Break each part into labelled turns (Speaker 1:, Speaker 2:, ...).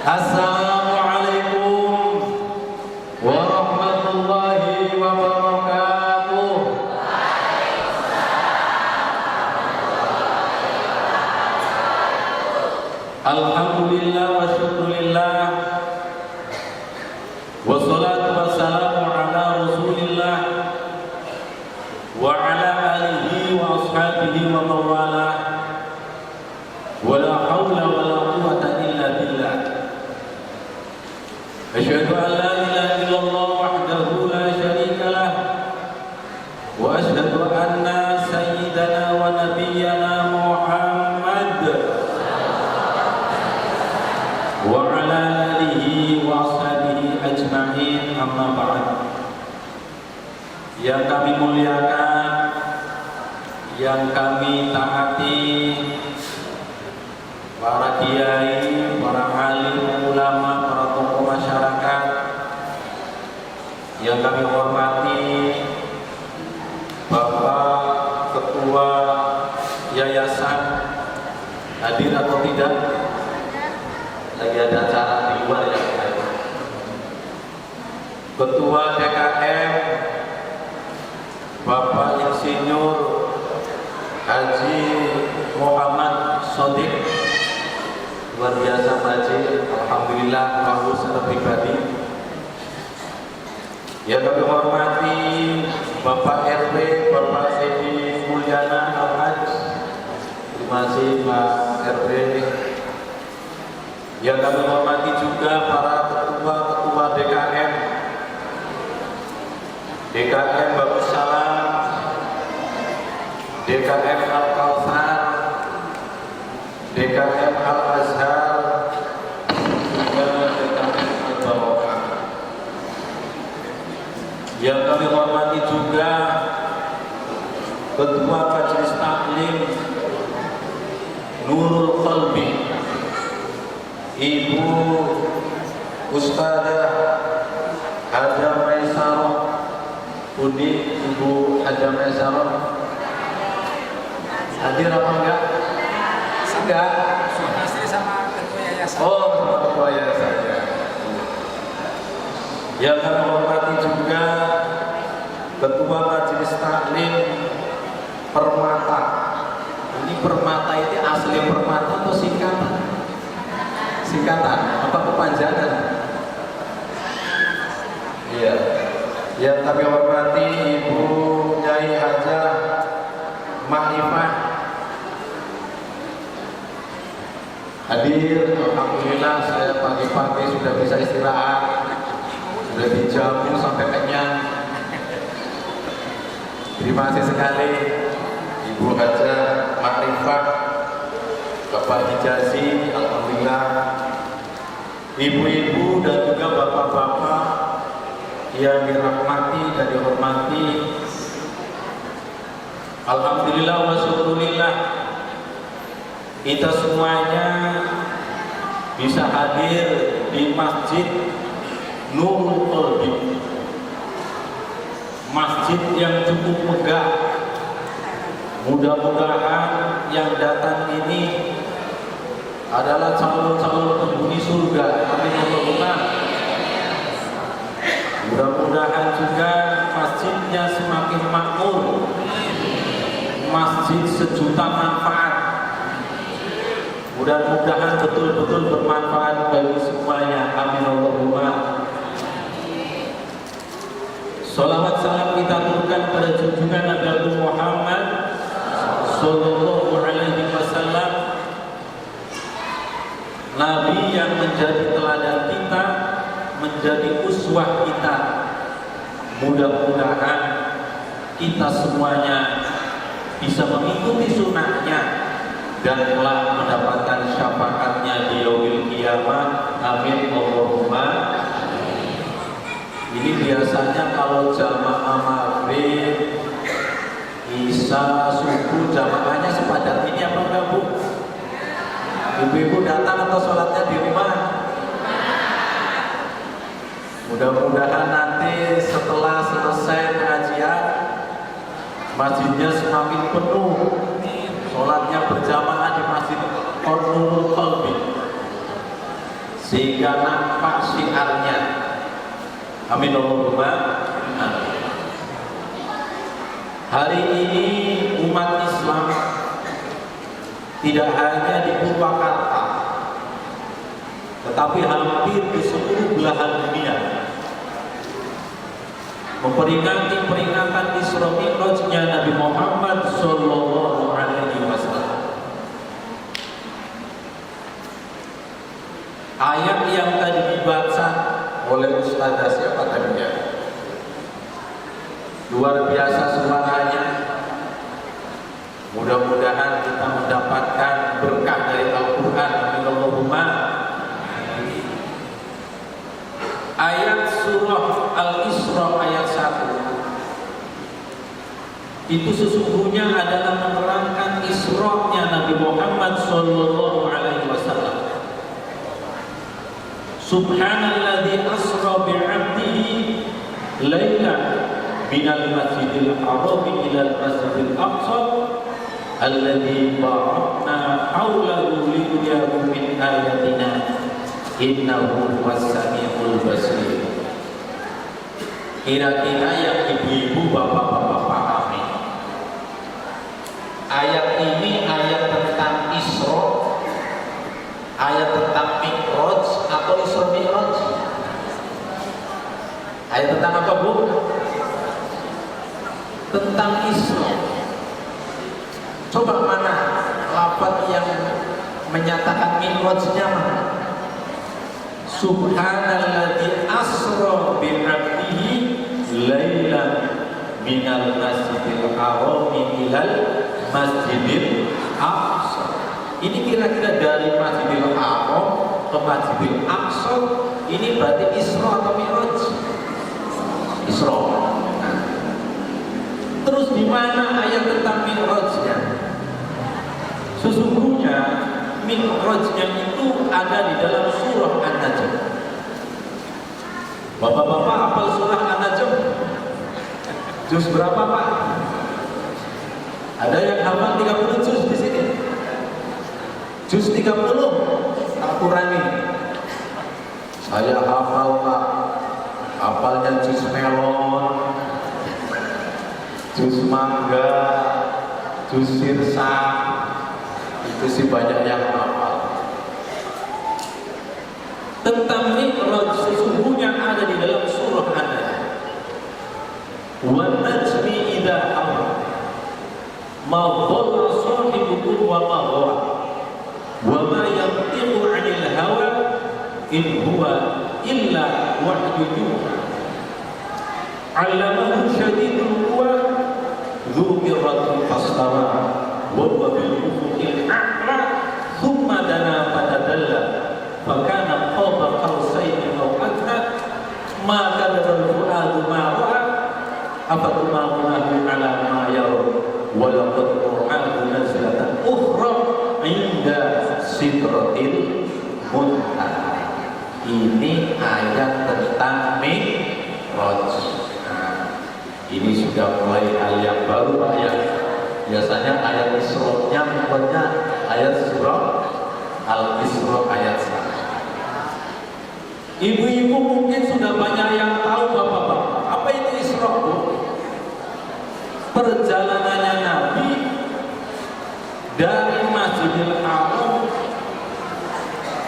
Speaker 1: Assalamualaikum warahmatullahi wabarakatuh. Alhamdulillah wa syukurillah, wassalatu wassalamu ala rasulillah wa ala alihi wa ashabihi wa mawalah, wa la hawla wa la quwwata illa billah. Asyhadu an la ilaha illallah wahdahu la syarika lah, wa asyhadu anna sayyidana wa nabiyyana Muhammad wa ala alihi wa ashabihi ajma'in, amma ba'd. Yang kami muliakan, yang kami taati, para kiai, para alim, ulama, para tokoh masyarakat, yang kami hormati Bapak Ketua Yayasan, hadir atau tidak? Lagi ada acara di luar ya. Ketua DKM Bapak Insinyur Haji Muhammad Shodiq, luar biasa Pak Haji, alhamdulillah, mahu secara pribadi. Yang kami hormati Bapak RW, Bapak Edi Mulyana Al-Haj, terima kasih Pak RW. Yang kami hormati juga para ketua-ketua DKM Bagus Salam, DKM Al-Kautsar, DKM Al-Azhar, juga DKM Al-Barokah. Yang kami hormati juga Ketua Majelis Taklim Nurul Qalbi, Ibu Ustadzah Haja Maisarah, Budi Ibu Haja Maisarah hadir apa enggak? Enggak.
Speaker 2: Istri sama ketua yayasan.
Speaker 1: Oh, sama ketua yayasan ya. Yang kami hormati juga Ketua Majelis Taklim Permata. Ini Permata ini asli Permata atau singkatan? Singkatan apa kepanjangan? Iya. Yang kami hormati Ibu Nyai Haja Ma'rifah hadir. Alhamdulillah, saya pagi-pagi sudah bisa istirahat, sudah dijamu sampai kenyang. Terima kasih sekali Ibu Haja Ma'rifah, Bapak Hijazi, alhamdulillah, ibu-ibu dan juga bapak-bapak yang dirahmati dan dihormati. Alhamdulillah wa syukurillah, kita semuanya bisa hadir di Masjid Nurul Qalbi, masjid yang cukup megah. Mudah-mudahan yang datang ini adalah calon-calon penghuni surga. Amin Allahumma. Mudah-mudahan juga masjidnya semakin makmur, masjid sejuta manfaat. Mudah-mudahan betul-betul bermanfaat bagi semuanya. Amin Allahumma. Salawat salam kita aturkan pada junjungan Nabi Muhammad Sallallahu Alaihi Wasallam, Nabi yang menjadi teladan kita, menjadi uswah kita. Mudah-mudahan kita semuanya bisa mengikuti sunnahnya dan telah mendapatkan syafaatnya di yaumil qiyamah. Amin Allahumma. Ini biasanya kalau jamaah maghrib, isya, subuh, jamaahnya sepadat ini apa enggak Bu? Ibu-ibu datang atau sholatnya di rumah? Mudah-mudahan nanti setelah selesai pengajian masjidnya semakin penuh, sholatnya berjamaah di Masjid Nurul Qalbi. sehingga nampak syiarnya. Amin Allahumma amin. Hari ini umat Islam tidak hanya di Purwakarta, tetapi hampir di seluruh belahan dunia memperingati peringatan Isra Mi'rajnya Nabi Muhammad Sallallahu Alaihi Wasallam. Ayat yang tadi dibaca oleh Ustazah siapa tadinya? Luar biasa suaranya. Mudah-mudahan kita mendapatkan berkah dari Al-Quran. Allahumma. Ayat surah Al-Isra ayat 1 itu sesungguhnya adalah menerangkan Isra-nya Nabi Muhammad Sallallahu Alaihi Wasallam. Subhanalladzi asra bi'abdihi lailan minal masjidil haram ilal masjidil aqsa alladzi barakna haulahu linuriyahu min ayatina innahu huwas-sami'ul basir. Kira-kira yang ibu-ibu, bapak-bapak pahami, ayat ini ayat tentang Isra, ayat tentang Mi'raj atau Isra Mi'raj? Ayat tentang apa, Bu? Tentang Isra. Coba mana lafaz yang menyatakan Mi'rajnya mana? Subhanalladzi asra bi'abdihi lailan minal masjidil haram ilal masjidil aqsa. Ini kira-kira dari Masjidil Haram ke Masjidil Aqsa, ini berarti Isra atau Mi'raj? Isra. Terus di mana ayat tentang Mi'rajnya? Sesungguhnya Mi'rajnya itu ada di dalam surah An-Najm. Bapak-bapak hafal surah An-Najm? Juz berapa, Pak? Ada yang hafal 30 juz di sini? Juz 30, tak kurangi. Saya hafal, Pak. Hafalnya juz melon, juz mangga, juz sirsa. Itu sih banyak yang hafal. Tentang Mi'raj sesungguhnya ada di dalam surah An-Najm. Wan najmi idza hawa ma dhalla sahibukum wa ma ghawa wa ma yantiqu 'anil hawa in huwa illa wahyun yuha 'allamahu syadidul quwa dzu mirratin fastawa wa huwa bil ufuqil a'la thumma dana fatadalla fakana qaba qausaini aw adna ma kadara al-fuadu ma ra'a afatumarunahu ala ma yara wa laqad qur'anu nazlatan ukhra 'inda sidratil muntaha. Ini ayat tentang Mi'raj. Ini sudah mulai hal yang baru, Pak, ya. Biasanya ayat Isra-nya pokoknya ayat surah Al-Isra ayat 1. Ibu-ibu mungkin sudah banyak yang tahu, bapak-bapak. Apa itu Isra, Bu? Perjalanannya Nabi dari Masjidil Haram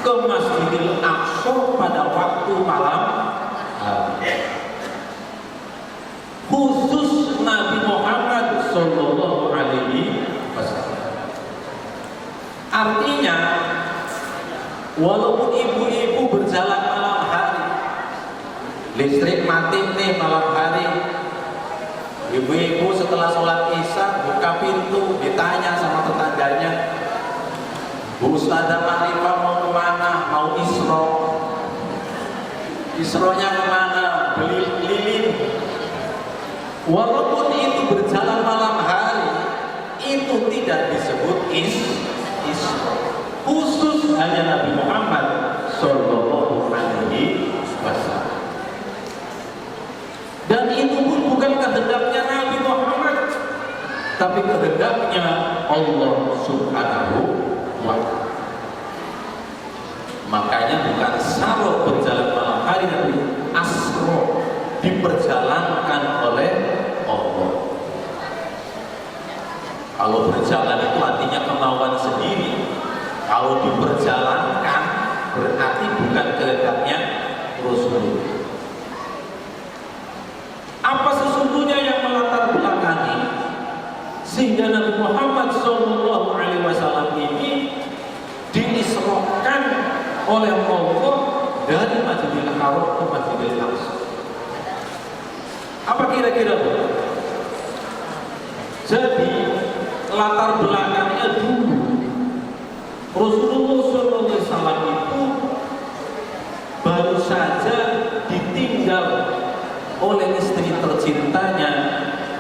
Speaker 1: ke Masjidil Aqsa pada waktu malam hari. Khusus Nabi Muhammad Sallallahu Alaihi Wasallam. Artinya, walaupun ibu-ibu berjalan malam hari, listrik mati nih malam hari, ibu-ibu setelah sholat isya buka pintu, ditanya sama tetangganya, Bu Ustazah Marifah mau kemana? Mau Isra. Isra-nya kemana? Beli lilin. Walaupun itu berjalan malam hari, itu tidak disebut Isra. Khusus hanya Nabi Muhammad Sallallahu Alaihi Wasallam. Dan itu pun bukan kehendaknya Nabi Muhammad, tapi kehendaknya Allah Subhanahu wa Ta'ala. Makanya bukan saro berjalan malam hari, tapi asro, diperjalankan oleh Allah. Kalau berjalan itu artinya kemauan sendiri. Kalau diperjalankan berarti bukan kehendaknya Rasulullah. Apa sesungguhnya yang melatar belakangi sehingga Nabi Muhammad SAW ini diisrokan oleh Allah dari Masjidil Haram ke Masjidil Aqsa? Apa kira-kira? Jadi latar belakangnya dulu Rasulullah SAW itu baru saja ditinggal oleh istri tercintanya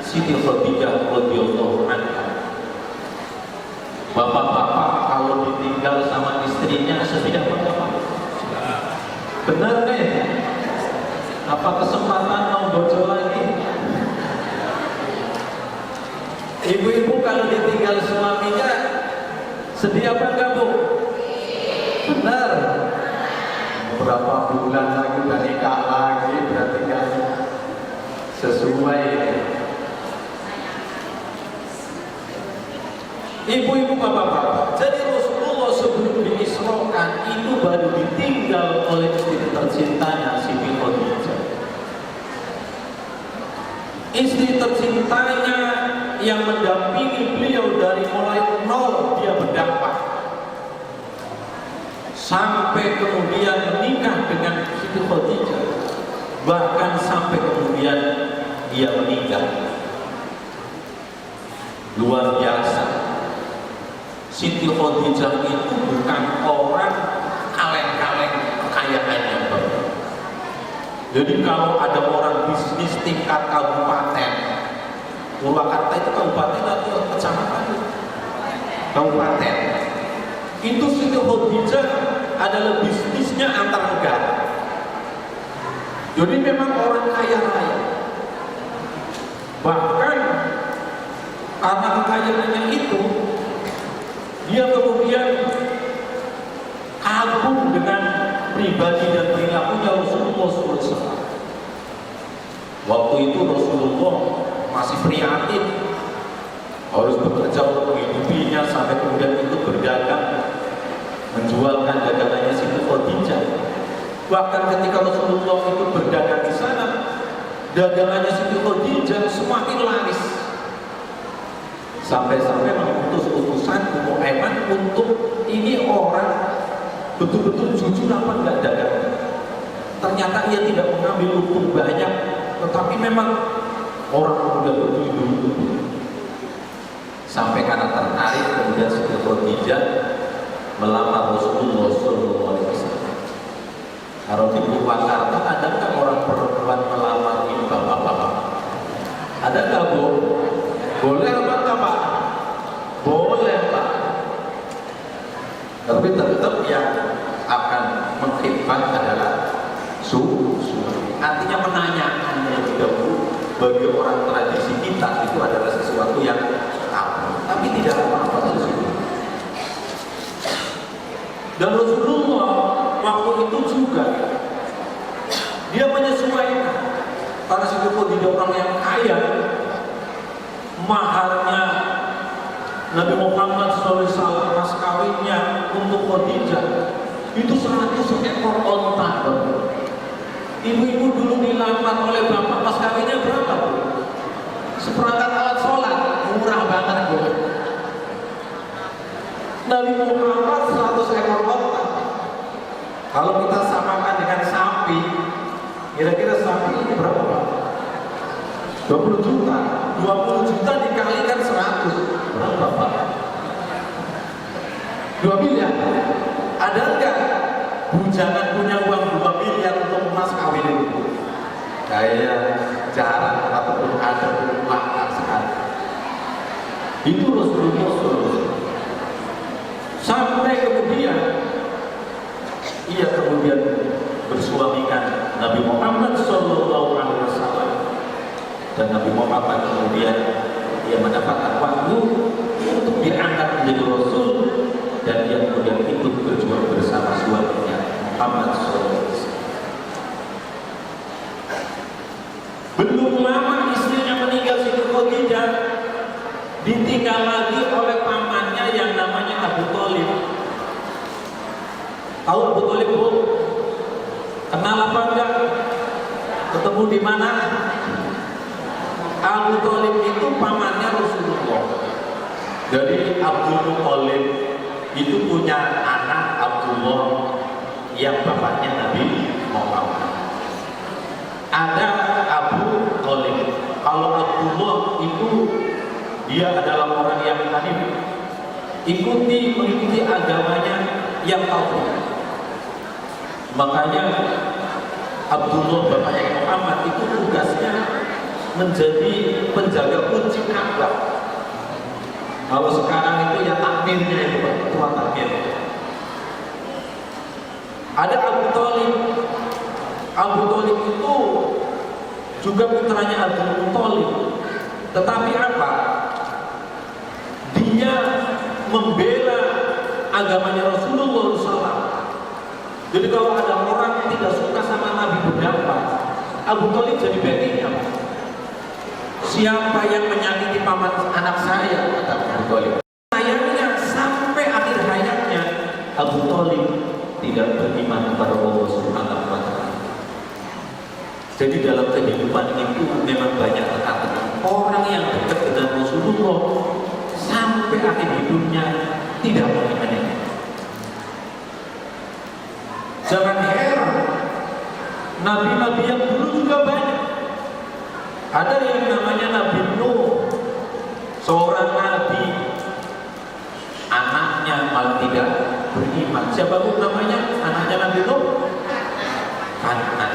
Speaker 1: Siti Khadijah radhiyallahu anha. Bapak-bapak kalau ditinggal sama istrinya sedih apa enggak? Benar deh. Apa kesempatan mau bojo lagi? Ibu-ibu kalau ditinggal suaminya sedih apa enggak, Bu? Benar. Berapa bulan lagi udah nikah lagi, berarti enggak sesuai. Ibu-ibu, bapak-bapak, jadi Rasulullah sebelum diisrokan itu baru ditinggal oleh istri tercintanya Siti Khadijah. Istri tercintanya yang mendampingi beliau dari mulai nol dia berdakwah sampai kemudian menikah dengan Siti Khadijah, bahkan sampai kemudian dia meninggal. Luar biasa. Siti Khadijah itu bukan orang kaleng-kaleng kekayaannya. Jadi kalau ada orang bisnis tingkat kabupaten, Purwakarta itu kabupaten atau kecamatan? Kabupaten. Itu Siti Khadijah adalah bisnisnya antar negara. Jadi memang orang kaya raya. Bahkan karena kekayaannya itu, dia kemudian kagum dengan pribadi dan perilakunya Rasulullah SAW. Waktu itu Rasulullah masih prihatin, harus bekerja untuk menghidupinya sampai kemudian itu berdagang, menjualkan dagangannya Siti Khadijah. Bahkan ketika Rasulullah itu berdagang di sana, dagangannya Siti Khadijah semakin laris. Sampai-sampai mengutus utusan Ummu Aiman untuk ini orang betul-betul jujur apa enggak dagang. Ternyata ia tidak mengambil untung banyak, tetapi memang orang muda betul-betul. Sampai karena tertarik kemudian Siti Khadijah melamar Rasulullah SAW. Kalau di Purwakarta ada nggak orang perempuan melamar ini bapak-bapak? Ada nggak, Bu? Boleh apa enggak, Pak? Boleh, Pak. Tapi tetap yang akan mengkhidmat adalah suami. Artinya menanyakan lebih dahulu. Bagi orang tradisi kita itu adalah sesuatu yang tabu, tapi tidak apa-apa sesungguhnya. Dan Rasulullah waktu itu juga dia menyesuaikan, karena Siti Khadijah orang yang kaya, maharnya Nabi Muhammad SAW mas kawinnya untuk Khadijah itu 100 ekor onta. Ibu-ibu dulu dilamar oleh bapak mas kawinnya berapa? Seperangkat alat sholat, murah banget, Bu. Nabi Muhammad 100 ekor onta. Kalau kita samakan dengan sapi, kira-kira sapi ini berapa, Pak? 20 juta. 20 juta dikalikan 100 berapa, Pak? 2 miliar. Ada enggak bujangan punya uang 2 miliar untuk mas kawin itu? Kayak jarang ataupun ada langka sekali. Itu Rasulullah SAW. Sampai kemudian ia kemudian bersuamikan Nabi Muhammad SAW. Dan Nabi Muhammad kemudian ia mendapatkan waktu untuk diangkat menjadi Rasul, dan dia kemudian ikut berjuang bersama suaminya lagi oleh pamannya yang namanya Abu Thalib. Tahu Abu Thalib, Bu? Kenal apa enggak? Ketemu di mana? Abu Thalib itu pamannya Rasulullah. Jadi Abdul Muthalib itu punya anak Abdullah yang bapaknya Nabi Muhammad. Ada Abu Thalib. Kalau Abdullah itu dia adalah orang yang hanif, mengikuti agamanya yang tauhid. Makanya Abdullah bapaknya Muhammad itu tugasnya menjadi penjaga kunci Ka'bah. Kalau sekarang itu ya takmirnya itu Pak, ketua takmir. Ada Abu Thalib. Abu Thalib itu juga putranya Abdul Muthalib. Tetapi apa? Dia membela agamanya Rasulullah SAW. Jadi kalau ada orang tidak suka sama Nabi berdakwah, Abu Thalib jadi baginya. Siapa yang menyakiti paman anak saya, kata Abu Thalib. Sayangnya sampai akhir hayatnya Abu Thalib tidak beriman kepada Allah Subhanahu wa Ta'ala. Jadi dalam kehidupan itu memang banyak tekanan. Orang yang dekat dengan Rasulullah sampai akhir hidupnya tidak mengimaninya. Jangan heran, nabi-nabi yang dulu juga banyak. Ada yang namanya Nabi Nuh, seorang nabi, anaknya malah tidak beriman. Siapa pun namanya anaknya Nabi Nuh? Kanan.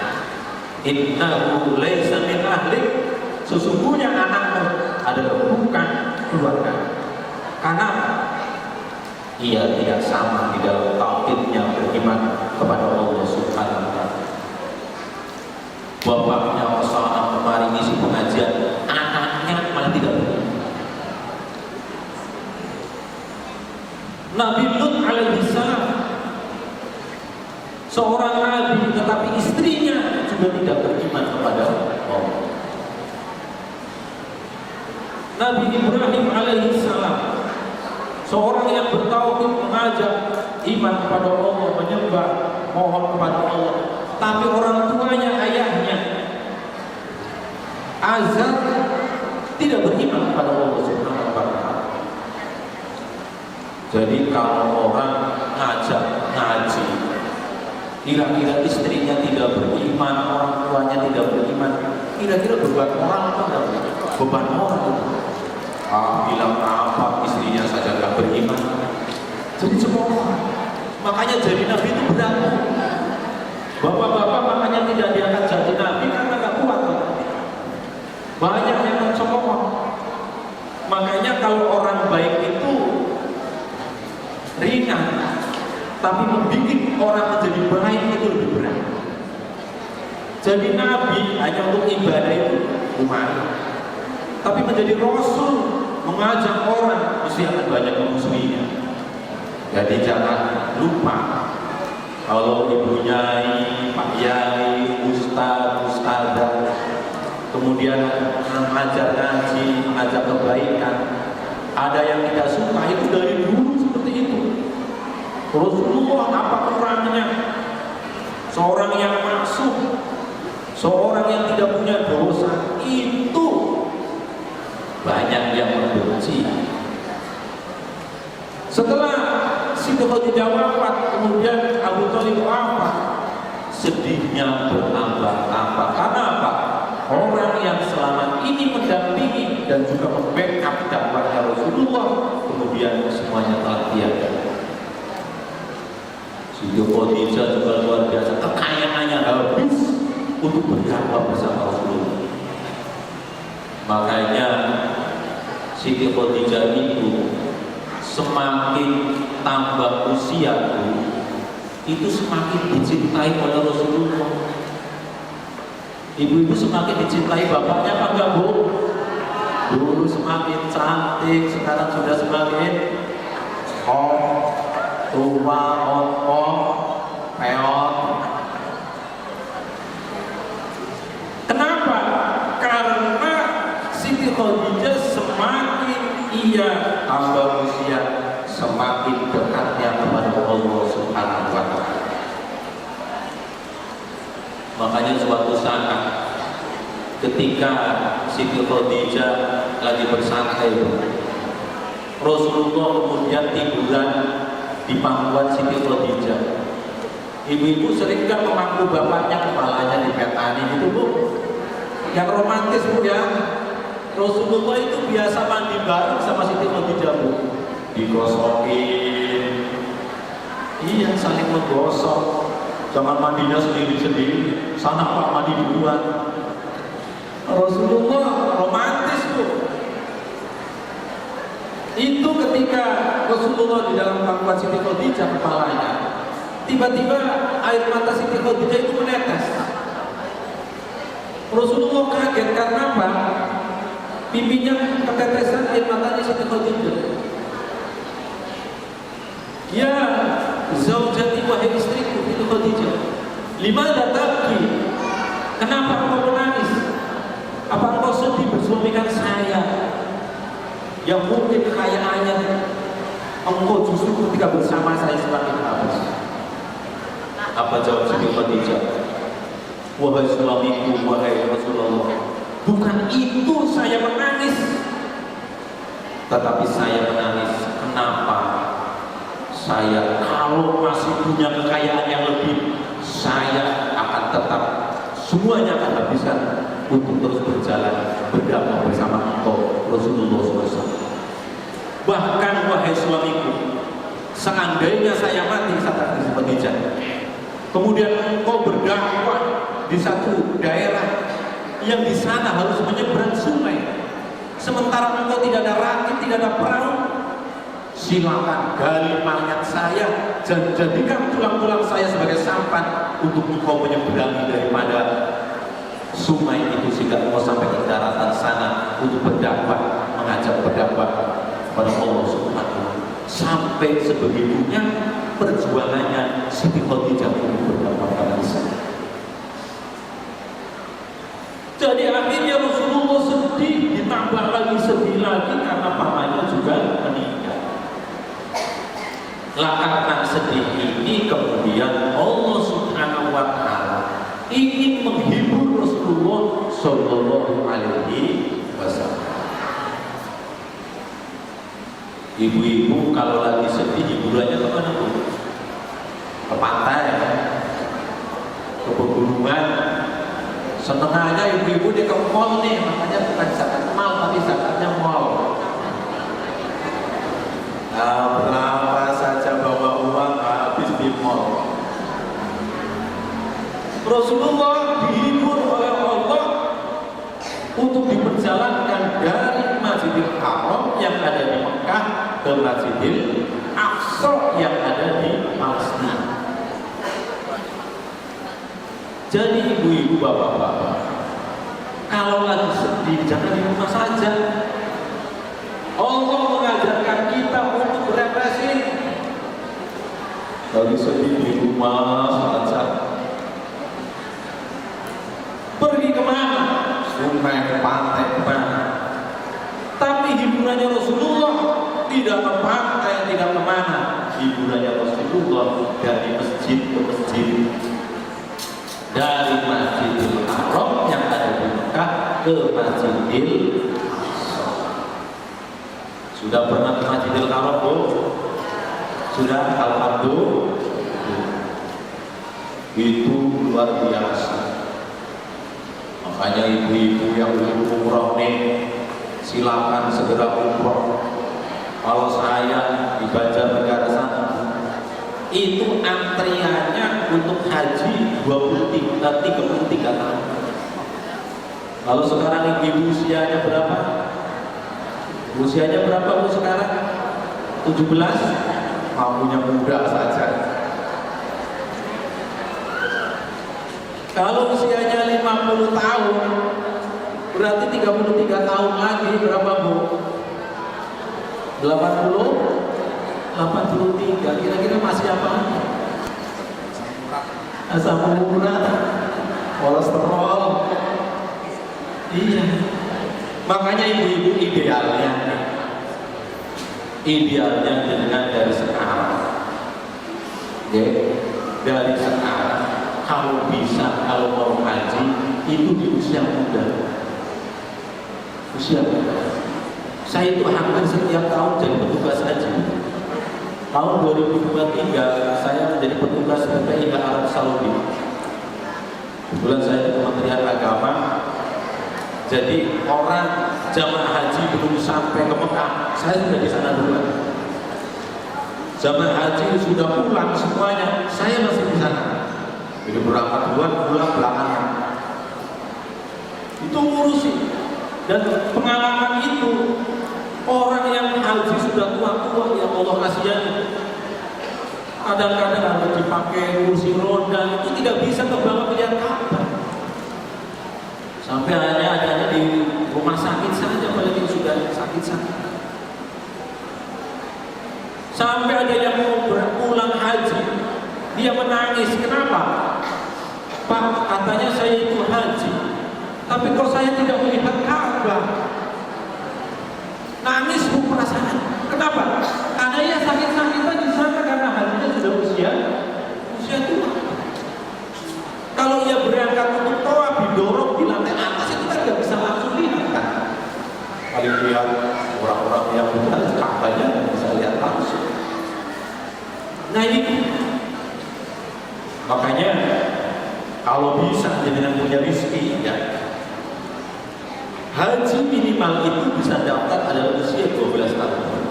Speaker 1: Innahu laisa min ahlik. Sesungguhnya anakmu adalah bukan keluarga. Karena ia tidak sama di dalam tauhidnya beriman kepada Allah Subhanahu wa Ta'ala. Bapaknya Rasulullah kemarin isi pengajian, anaknya malah tidak beriman. Nabi Lut alaihi salam, seorang nabi, tetapi istrinya juga tidak beriman kepada Allah. Nabi Ibrahim alaihi salam, seorang yang bertauhid, mengajak iman kepada Allah, menyembah, mohon kepada Allah. Tapi orang tuanya, ayahnya Azar, tidak beriman kepada Allah Subhanahu wa Ta'ala. Jadi kalau orang ngajak ngaji, kira-kira istrinya tidak beriman, orang tuanya tidak beriman, kira-kira beban orang apa enggak? Beban orang itu. Bilang apa, istrinya saja tidak beriman. Jadi semua orang. Makanya jadi nabi itu berat. Bapak-bapak makanya tidak diangkat jadi nabi karena nggak kuat. Banyak yang mencemooh. Makanya kalau orang baik itu ringan, tapi membikin orang menjadi baik itu lebih berat. Jadi nabi hanya untuk ibadah itu lumayan, tapi menjadi rasul, mengajak orang mesti akan banyak memusuhinya. Jadi jangan lupa, kalau ibu nyai, pak yai, ustaz, ustazah, kemudian mengajar ngaji, mengajar kebaikan, ada yang tidak suka, itu dari dulu seperti itu. Rasulullah apa kurangnya? Seorang yang maksum, seorang yang tidak punya dosa, itu banyak yang membenci. Setelah Siti Khadijah wafat, kemudian Abu Thalib wafat, sedihnya bertambah-tambah. Karena apa? Orang yang selama ini mendampingi dan juga membackup dakwahnya Rasulullah, kemudian semuanya telah tiada. Siti Khadijah juga luar biasa, kekayaannya habis untuk berdakwah bersama Rasulullah. Makanya Siti Khadijah itu semakin tambah usia itu semakin dicintai oleh Rasulullah. Ibu-ibu semakin dicintai bapaknya apa enggak, Bu? Dulu semakin cantik, sekarang sudah semakin tua, peot. Kenapa? Karena Siti Khadijah semakin ia hamba manusia semakin dekatnya kepada Allah Subhanahu wa Ta'ala. Makanya suatu saat ketika Siti Khadijah lagi bersantai, Rasulullah kemudian tiduran di pangkuan Siti Khadijah. Ibu-ibu sering kan memangku bapaknya, kepalanya dipetani gitu bu. Yang romantis bu ya. Rasulullah itu biasa mandi bareng sama Siti Khadijah bu. Digosokin. Iya, saling menggosok. Jangan mandinya sendiri-sendiri. Sana pak mandi duluan. Rasulullah romantis bu. Itu ketika Rasulullah di dalam pangkuan Siti Khadijah kepalanya, tiba-tiba air mata Siti Khadijah itu menetes. Rasulullah kaget karena apa? Pipinya ketetesan air matanya Siti Khadijah. Ya zaujati wahai istriku Siti Khadijah, limadza tabki? Kenapa engkau menangis? Apa engkau sedih bersuamikan saya yang mungkin kekayaannya engkau justru ketika bersama saya semakin habis? Apa jawab Siti Khadijah? Wahai suamiku, wahai Rasulullah, bukan itu saya menangis, tetapi saya menangis kenapa saya kalau masih punya kekayaan yang lebih, saya akan tetap semuanya akan habiskan untuk terus berjalan berdakwah bersama engkau Rasulullah SAW. Bahkan wahai suamiku, seandainya saya mati saat Siti Khadijah, kemudian engkau berdakwah di satu daerah yang di sana harus menyeberang sungai, sementara engkau tidak ada rakit, tidak ada perahu, silakan gali mayat saya dan jadikan tulang-tulang saya sebagai sampan untuk engkau menyeberangi daripada sungai itu sehingga engkau sampai ke daratan sana untuk berdakwah, mengajak berdakwah kepada Allah Subhanahu wa Ta'ala. Sampai sebegitunya perjuangannya Siti Khadijah untuk berdakwah kepada sana. Jadi akhirnya Rasulullah sedih, ditambah lagi sedih lagi karena pamannya juga meninggal. Lah karena sedih ini kemudian Allah Subhanahu wa Ta'ala ingin menghibur Rasulullah Shallallahu Alaihi Wasallam. Ibu-ibu kalau lagi sedih hiburannya kemana bu? Ke pantai, ke pegunungan. Senengnya ibu-ibu dia ke mall nih, makanya bukan zakat mal tapi zakatnya mall. Nah, berapa saja bawa uang habis di mall. Rasulullah dihibur oleh Allah untuk diperjalankan dari Masjidil Haram yang ada di Mekah ke Masjidil Aqsa yang ada di Palestina. Jadi ibu-ibu, bapak-bapak, kalau lagi sedih jangan di rumah saja. Allah mengajarkan kita untuk berepresi. Lagi sedih di rumah saja. Pergi kemana? Sungai, ke pantai, kemana? Tapi hiburannya Rasulullah tidak ke pantai, tidak kemana. Hiburannya Rasulullah dari masjid ke masjid, dari Masjidil Haram yang ada di Mekah ke Masjidil Aqsa. Sudah pernah ke Masjidil Haram bu? Sudah, alhamdulillah. Itu luar biasa. Makanya ibu-ibu yang belum umroh nih, silakan segera umroh. Kalau saya di Banjarnegara sana, itu antriannya untuk haji 33 tahun. Kalau sekarang ibu usianya berapa? Usianya berapa bu sekarang? 17? Maunya muda saja. Kalau usianya 50 tahun, berarti 33 tahun lagi berapa bu? 83, kira-kira masih apa? Asam urat, kolesterol. Iya. Makanya ibu-ibu idealnya idealnya dengan dari sekarang, ya, dari sekarang kalau bisa, kalau mau haji itu di usia muda. Usia muda. Saya itu hampir setiap tahun jadi petugas haji. Tahun 2023 saya menjadi petugas PPIH Arab Saudi. Kebetulan saya di Kementerian Agama. Jadi orang jamaah haji belum sampai ke Mekah, saya sudah di sana duluan. Jamaah haji sudah pulang semuanya, saya masih di sana. Jadi berangkat duluan, pulang belakangan. Itu ngurusin. Dan pengalaman itu, orang yang haji sudah tua-tua, ya Allah kasihani. Kadang-kadang harus dipakai kursi roda, itu tidak bisa ke bawah melihat Ka'bah. Sampai hanya di rumah sakit saja, apalagi sudah sakit-sakit. Sampai ada yang mau pulang haji, dia menangis. Kenapa? Pak, katanya saya itu haji, tapi kok saya tidak melihat Ka'bah. Nangis bu perasaan. Kenapa? Karena ia sakit-sakitan di sana karena hajinya sudah usia tua. Kalau ia berangkat untuk tawaf, didorong di lantai atas, itu kan nggak bisa langsung lihat kan? Paling lihat orang-orang yang benar, Ka'bahnya nggak bisa lihat langsung. Nah ini, makanya kalau bisa dengan punya rezeki, ya, haji minimal itu bisa daftar adalah usia 12 tahun.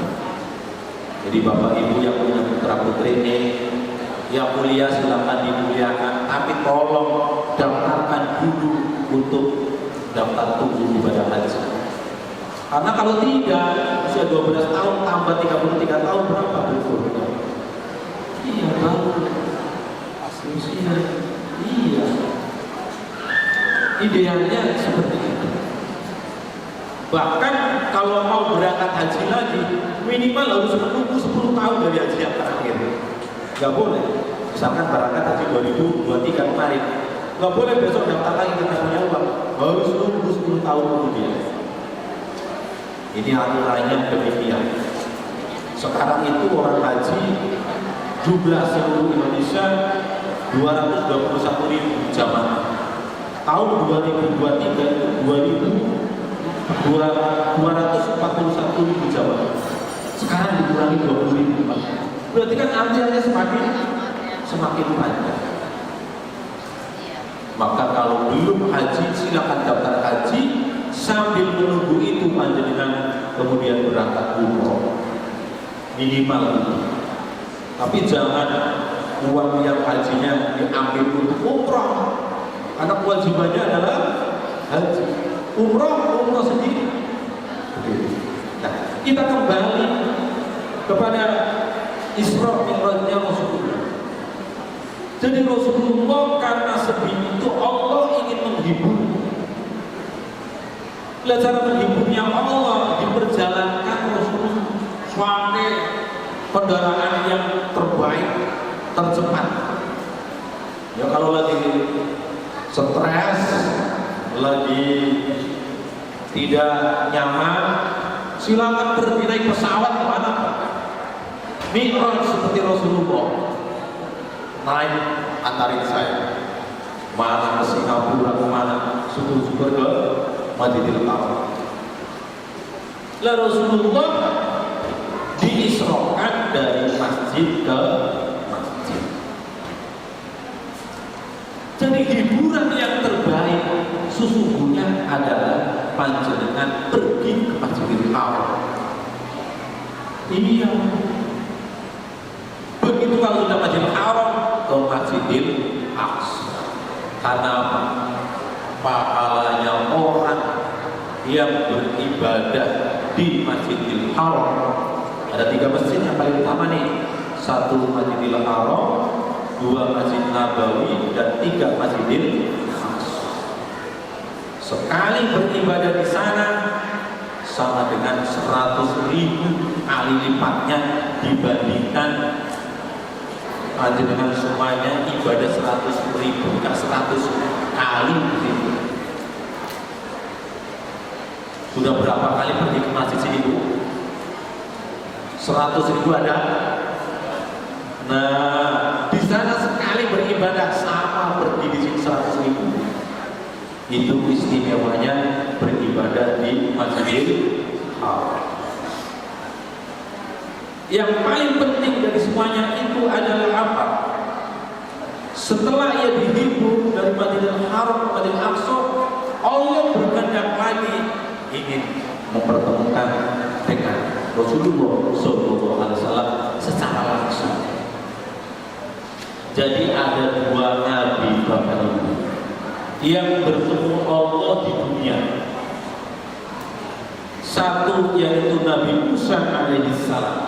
Speaker 1: Jadi bapak ibu yang punya putra putri ini, yang mulia silakan dimuliakan, tapi tolong daftarkan dulu untuk daftar tunggu ibadah haji. Karena kalau tidak, usia 12 tahun tambah 33 tahun berapa betul? Iya baru usia. Iya. Idealnya seperti itu. Bahkan kalau mau berangkat haji lagi, minimal harus menunggu 10 tahun dari haji yang terakhir. Gak boleh. Misalkan berangkat haji 2023 kemarin, gak boleh besok daftar lagi kita punya uang. Harus nunggu 10 tahun kemudian. Ini aturannya demikian. Sekarang itu orang haji jumlah seluruh Indonesia 221.000 jamaah. Tahun 2023 itu 241.000 jamaah. Sekarang dikurangi 20.000. Berarti kan antriannya semakin panjang. Maka kalau belum haji, silakan daftar haji sambil menunggu itu panjenengan kemudian berangkat umroh minimal itu. Tapi jangan uang yang hajinya diambil untuk umroh, karena kewajibannya adalah haji. Umroh sendiri. Nah, kita kembali kepada Isra Mi'rajnya Rasulullah. Jadi Rasulullah karena sedih itu Allah ingin menghibur. Cara menghiburnya Allah diperjalankan Rasulullah pakai kendaraan yang terbaik, tercepat. Ya kalau lagi stres, lagi tidak nyaman, silakan pergi naik pesawat kemana Pak? Mi'raj seperti Rasulullah. Naik antarin saya. Mana ke Singapura, kemana? Syukur-syukur ke Masjidil Haram. Lah Rasulullah diisrokan dari masjid ke masjid. Jadi hiburan yang terbaik sesungguhnya adalah panjenengan pergi ke Masjidil Haram. Iya. Begitu kalau sudah Masjidil Haram ke Masjidil Aqsa. Karena apa? Pahalanya orang yang beribadah di Masjidil Haram. Ada 3 masjid yang paling utama nih. 1 Masjidil Haram, 2 Masjid Nabawi, dan 3 Masjidil Aqsa. Sekali beribadah di sana sama dengan 100.000 kali lipatnya dibandingkan dengan semuanya ibadah 100.000, bukan 100 kali gitu. Sudah berapa kali pergi ke masjid sini Bu? 100.000 ada. Nah, di sana sekali beribadah sama pergi di sini 100.000. Itu istimewanya beribadah di Masjidil Haram. Yang paling penting dari semuanya itu adalah apa? Setelah ia dihibur dari Masjidil Haram ke Masjidil Aqsa, Allah berkehendak lagi ingin mempertemukan dengan Rasulullah SAW secara langsung. Jadi ada dua nabi Bapak Ibu yang bertemu Allah di dunia. Satu yaitu Nabi Musa alaihissalam.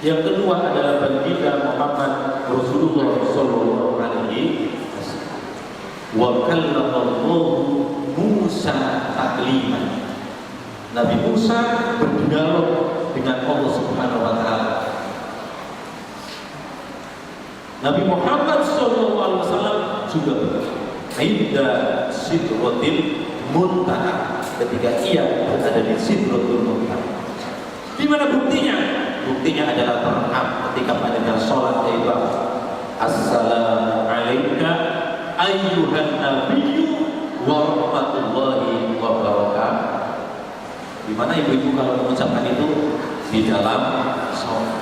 Speaker 1: Yang kedua adalah baginda Muhammad Rasulullah sallallahu alaihi wasallam. Wa kallamallahu Musa takliman. Nabi Musa berdialog dengan Allah Subhanahu wa taala. Nabi Muhammad SAW juga inda sidratil muntaha, ketika ia berada di sidratul muntaha. Di mana buktinya? Buktinya adalah terham ketika pada sholat yaitu assalamu alayka ayyuhan nabiyyu wa rahmatullahi wa barakatuh. Di mana ibu-ibu kalau mengucapkan itu di dalam sholat.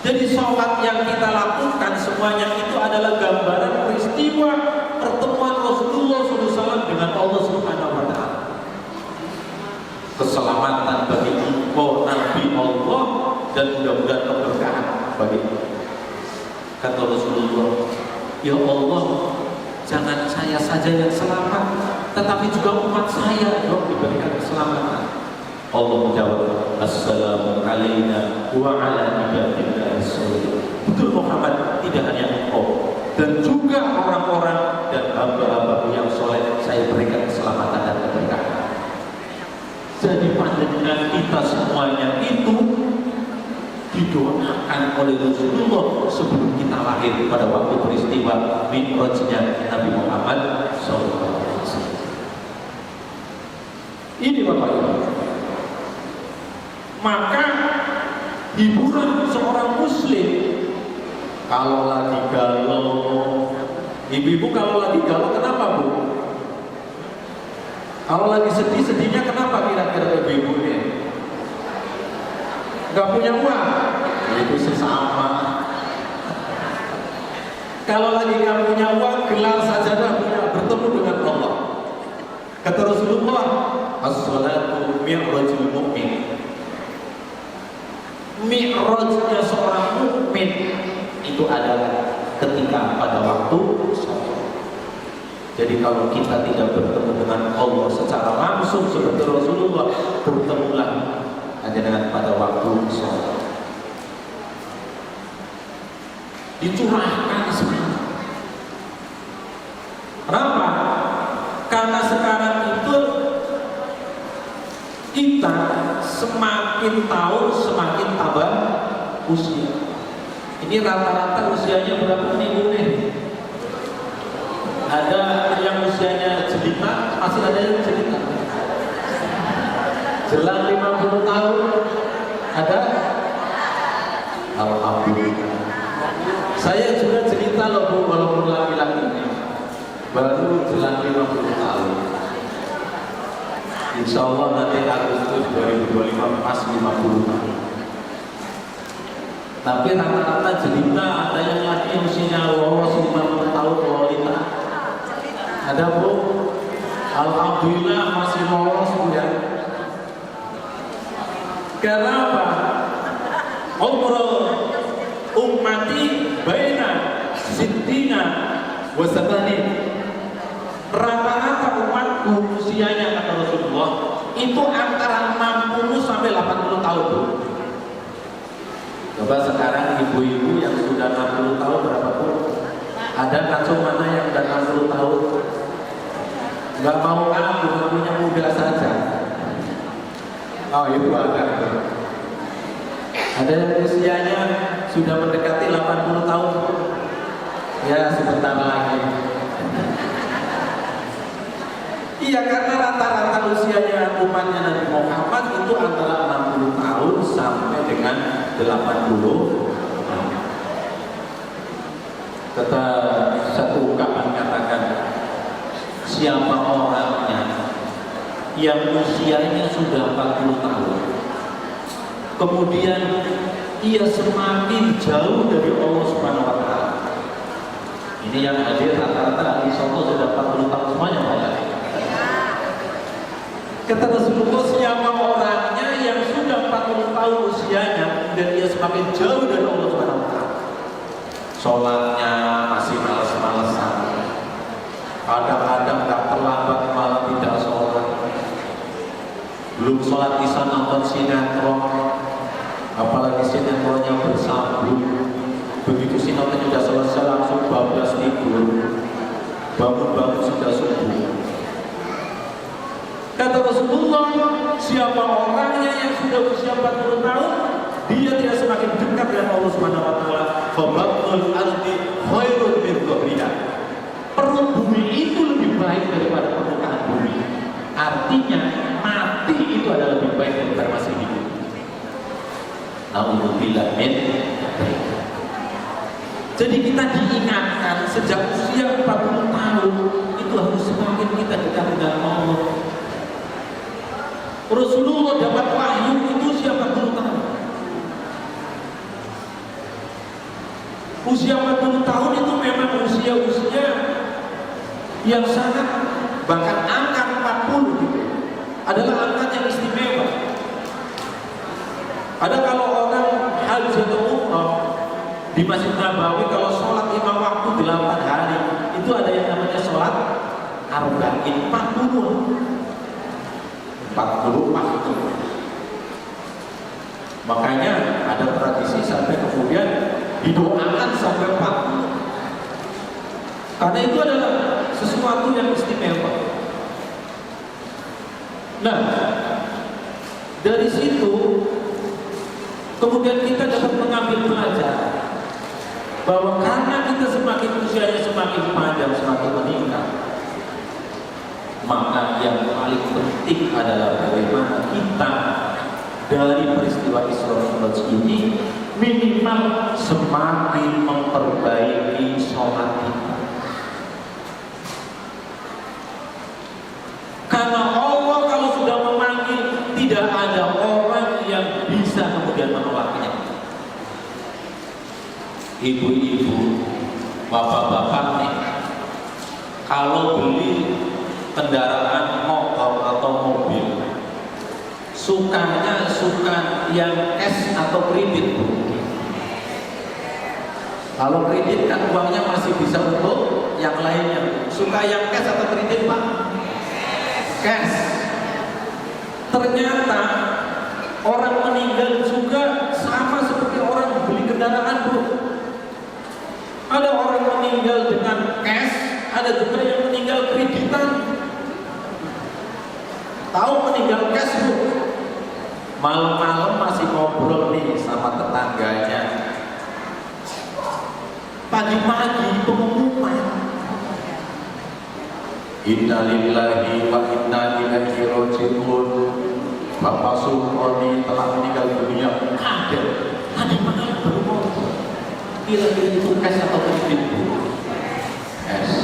Speaker 1: Jadi sholat yang kita lakukan semuanya itu adalah gambaran peristiwa pertemuan Rasulullah SAW dengan Allah Subhanahu wa taala. Keselamatan bagi engkau Nabi Allah dan mudah-mudahan keberkahan bagi kita. Kata Rasulullah, ya Allah, jangan saya saja yang selamat, tetapi juga umat saya yang diberikan keselamatan. Allah menjawab, assalamu alayna wa ala ibadillahi sholihin. Betul Muhammad, tidak hanya engkau dan juga orang-orang dan hamba-hamba yang soleh saya berikan keselamatan dan keberkahan. Jadi pandangan kita semuanya itu didoakan oleh Rasulullah sebelum kita lahir pada waktu peristiwa Mi'rajnya Nabi Muhammad SAW. Ini Bapak Ibu. Maka hiburan seorang muslim kalau lagi galau, ibu-ibu kalau lagi galau kenapa Bu? Kalau lagi sedih-sedihnya kenapa kira-kira ibu-ibu ini? Gak punya uang? Itu sesama. Kalau lagi gak punya uang, gelar sajadah punya bertemu dengan Allah. Kata Rasulullah, as-salatu mi'rajul mu'min. Mi'rajnya seorang mukmin itu adalah ketika pada waktu sholat. Jadi kalau kita tidak bertemu dengan Allah secara langsung seperti Rasulullah, bertemulah hanya dengan pada waktu sholat. Dicurahkan semangat. Kenapa? Karena sekarang itu kita semakin tahun semakin tambah usia. Ini rata-rata usianya berapa nih Bu? Ada yang usianya jelita, masih ada yang jelita. Jelang 50 tahun ada? Alhamdulillah. Saya juga jelita loh Bu, walaupun laki-laki baru jelang 50 tahun. Insya Allah nanti Agustus 2025 pas 50 tahun. Tapi rata-rata jelita ada yang lagi usianya lolos 50 tahun wanita. Ada Bu? Alhamdulillah masih lolos Bu ya. Karena apa? Umrul ummati baina sittina wa sabanin. Rata-rata umatku usianya kata Rasulullah itu antara 60 sampai 80 tahun Bu. Coba sekarang ibu-ibu yang sudah 60 tahun berapa Bu? Ada langsung mana yang sudah 60 tahun? Gak mau aku, namanya muda saja. Oh itu ada. Ada yang usianya sudah mendekati 80 tahun. Ya sebentar lagi. Iya, karena rata-rata usianya umatnya Nabi Muhammad itu antara 60 tahun sampai dengan 80 tahun. Kata satu ungkapan katakan, siapa orangnya yang usianya sudah 40 tahun, kemudian ia semakin jauh dari Allah Subhanahu wa Ta'ala. Ini yang hadir rata-rata di Soto sudah 40 tahun semuanya, Pak. Kata Rasulullah, siapa orangnya yang sudah 40 tahun usianya dan ia semakin jauh dari Allah Subhanahu wa Ta'ala. Sholatnya masih malas-malesan, kadang-kadang tak terlambat malah tidak sholat, belum sholat isya nonton sinetron, apalagi sinetronnya bersambung. Begitu sinetron sudah selesai langsung bablas tidur, bangun-bangun sudah subuh. Kata Rasulullah, siapa orangnya yang sudah berusia 40 tahun, dia tidak semakin dekat dengan Allah Subhanahu wa Ta'ala. Fabatul ardi khairun min dhahriha. Perut bumi itu lebih baik daripada permukaan bumi. Artinya mati itu adalah lebih baik daripada masih hidup. Nauzubillah min dzalik. Jadi kita diingatkan sejak usia 40 tahun itu harus semakin kita dekat dengan Allah. Rasulullah dapat wahyu itu usia 40 tahun. Usia 40 tahun itu memang usia-usia yang sangat, bahkan angka 40 gitu, adalah angka yang istimewa. Ada kalau orang haji atau umrah di Masjid Nabawi, kalau sholat 5 waktu 8 hari, itu ada yang namanya sholat arba'in, 40 waktu. Makanya ada tradisi sampai kemudian didoakan sampai 40. Karena itu adalah sesuatu yang istimewa. Nah, dari situ kemudian kita dapat mengambil pelajaran bahwa karena kita semakin usianya semakin panjang, semakin meningkat, maka yang paling penting adalah bagaimana kita dari peristiwa Isra Mi'raj ini minimal semakin memperbaiki sholat kita. Karena Allah kalau sudah memanggil, tidak ada orang yang bisa kemudian menolaknya. Ibu-ibu, bapak-bapak nih, kalau beli kendaraan motor atau mobil, sukanya suka yang cash atau kredit, Bu? Kalau kredit kan uangnya masih bisa untuk yang lainnya. Suka yang cash atau kredit, Pak? Cash. Ternyata orang meninggal juga sama seperti orang beli kendaraan, Bu. Ada orang meninggal dengan cash, ada juga yang meninggal kreditan. Tahu meninggal cash, Bu? Malam-malam masih ngobrol nih sama tetangganya. Pagi-pagi pengumuman. Inna lillahi wa inna ilaihi raji'un. Bapak Sulkoni telah meninggal dunia. Kaget. Tadi malam baru ngobrol. Kira-kira itu cash atau kredit, Bu? Cash.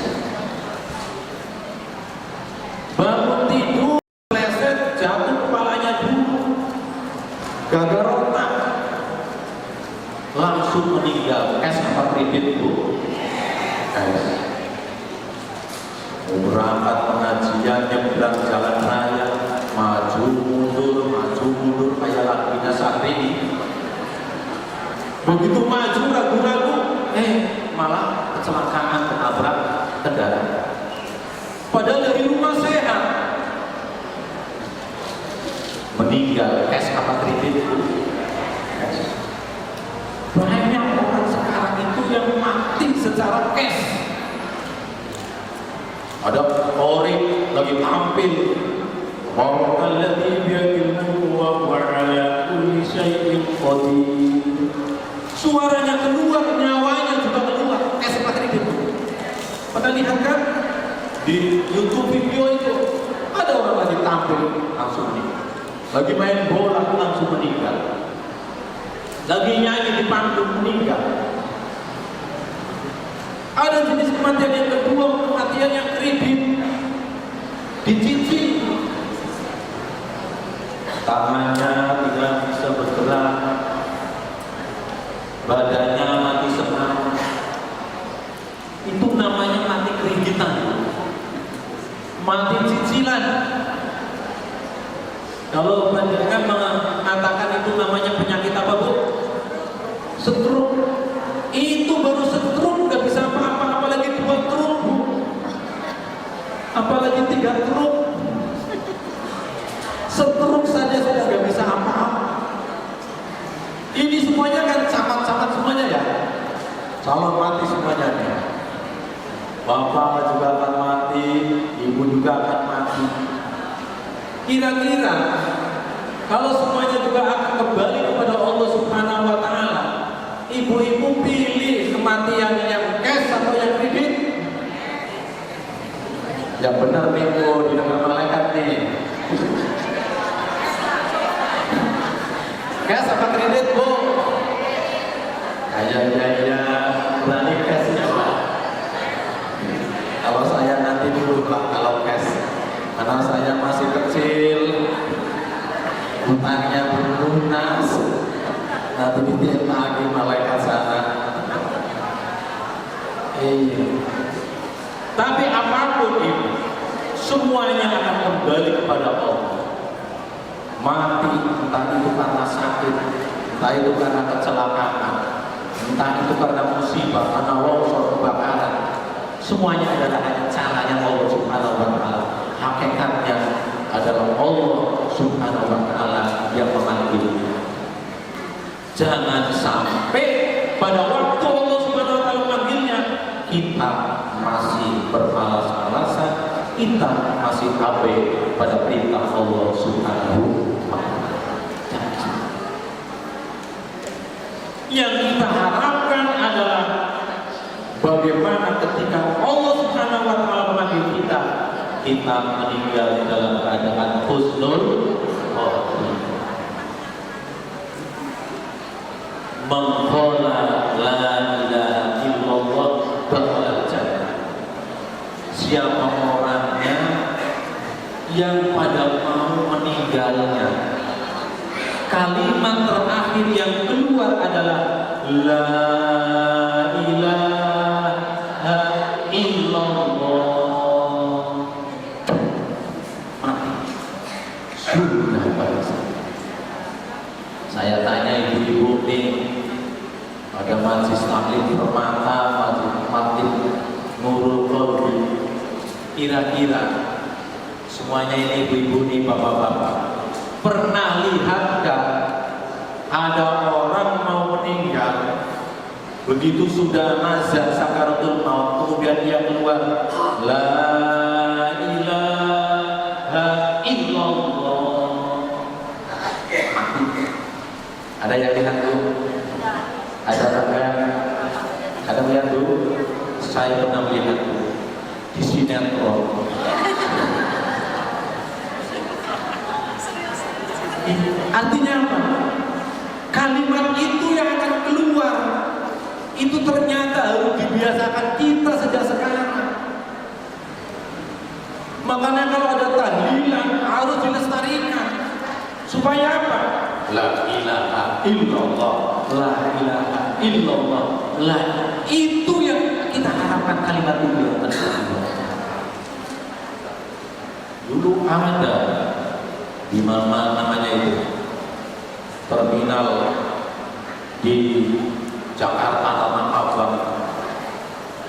Speaker 1: Bangun tidur, pleset, jatuh kepalanya dulu, gagal otak, langsung meninggal. Cash apa kredit, Bu? Cash. Berangkat pengajian, nyebrang jalan raya, maju mundur kayak lagunya Syahrini. Begitu maju ragu-ragu, malah kecelakaan, ketabrak kendaraan. Padahal dari rumah sehat, meninggal. Cash apa kredit, Bu? Cash. Banyak orang sekarang itu yang mati secara cash. Ada orang lagi tampil, Alladzi biyadil mulku wa huwa ala kulli syai'in qadir. Suaranya keluar, nyawanya juga keluar. Cash apa kredit? Pernah lihat kan di YouTube video itu orang lagi tampil langsung meninggal, lagi main bola langsung meninggal, lagi nyanyi di panggung meninggal. Ada jenis kematian yang kedua, kematian yang kredit, dicicil. Tangannya tidak bisa bergerak, badannya mati setengah. Itu namanya mati kreditan, mati cicilan. Kalau panjenengan mengatakan itu namanya penyakit apa, Bu? Stroke. Itu baru stroke nggak bisa apa-apa, apalagi 2 stroke, Bu. Apalagi 3 stroke. Stroke saja sudah nggak bisa apa-apa. Ini semuanya kan camat-camat semuanya ya. Calon mati semuanya nih. Bapak juga akan mati, ibu juga akan mati. Kira-kira kalau semuanya juga akan kembali kepada Allah Subhanahu wa Ta'ala, ibu-ibu pilih kematian yang cash atau yang kredit? Yang benar nih, Bu, di depan malaikat nih. Cash apa kredit, Bu? Ya, berani cash ya, Pak. Kalau saya nanti dulu, Pak, kalau cash, karena saya masih kecil, hutangnya belum lunas, nanti dititip lagi malaikat sana. Iya. Tapi apapun itu, semuanya akan kembali kepada Allah. Mati, entah itu karena sakit, entah itu karena kecelakaan, entah itu karena musibah, karena longsor, kebakaran, semuanya adalah hanya caranya Allah Subhanahu wa Ta'ala. Hakikatnya adalah Allah Subhanahu wa Ta'ala yang memanggil. Jangan sampai pada waktu Allah Subhanahu wa Ta'ala memanggilnya, kita masih bermalas-malasan, kita masih abai pada perintah Allah Subhanahu wa Ta'ala. Yang kita harapkan adalah bagaimana ketika Allah Subhanahu wa Ta'ala memanggil kita, kita meninggal dalam keadaan husnul khotimah. Mengqala la ilaha illallah dakhala jannah. Siapa orangnya yang pada mau meninggalnya, kalimat terakhir yang keluar adalah la ilaha illallah, mati sudah pada saya. Saya tanya ibu-ibu nih, ada majlis taklim permata, majlis nurul qalbi, kira-kira semuanya ini ibu-ibu nih, bapak-bapak, pernah lihatkah ada orang mau meninggal, begitu sudah nazar sakaratul maut, kemudian dia keluar la ilaha illallah, mati? Ada yang lihat dulu? Ada melihat dulu? Saya pernah melihat dulu di sinetron. Artinya apa? Kalimat itu yang akan keluar itu ternyata harus dibiasakan kita sejak sekarang. Makanya kalau ada tahlilan harus dilestarikan. Supaya apa? La ilaha illallah, la ilaha illallah, la. Itu yang kita harapkan, kalimat itu yang terkeluar. Dulu ada di mana namanya itu terminal di Jakarta Tanah Abang,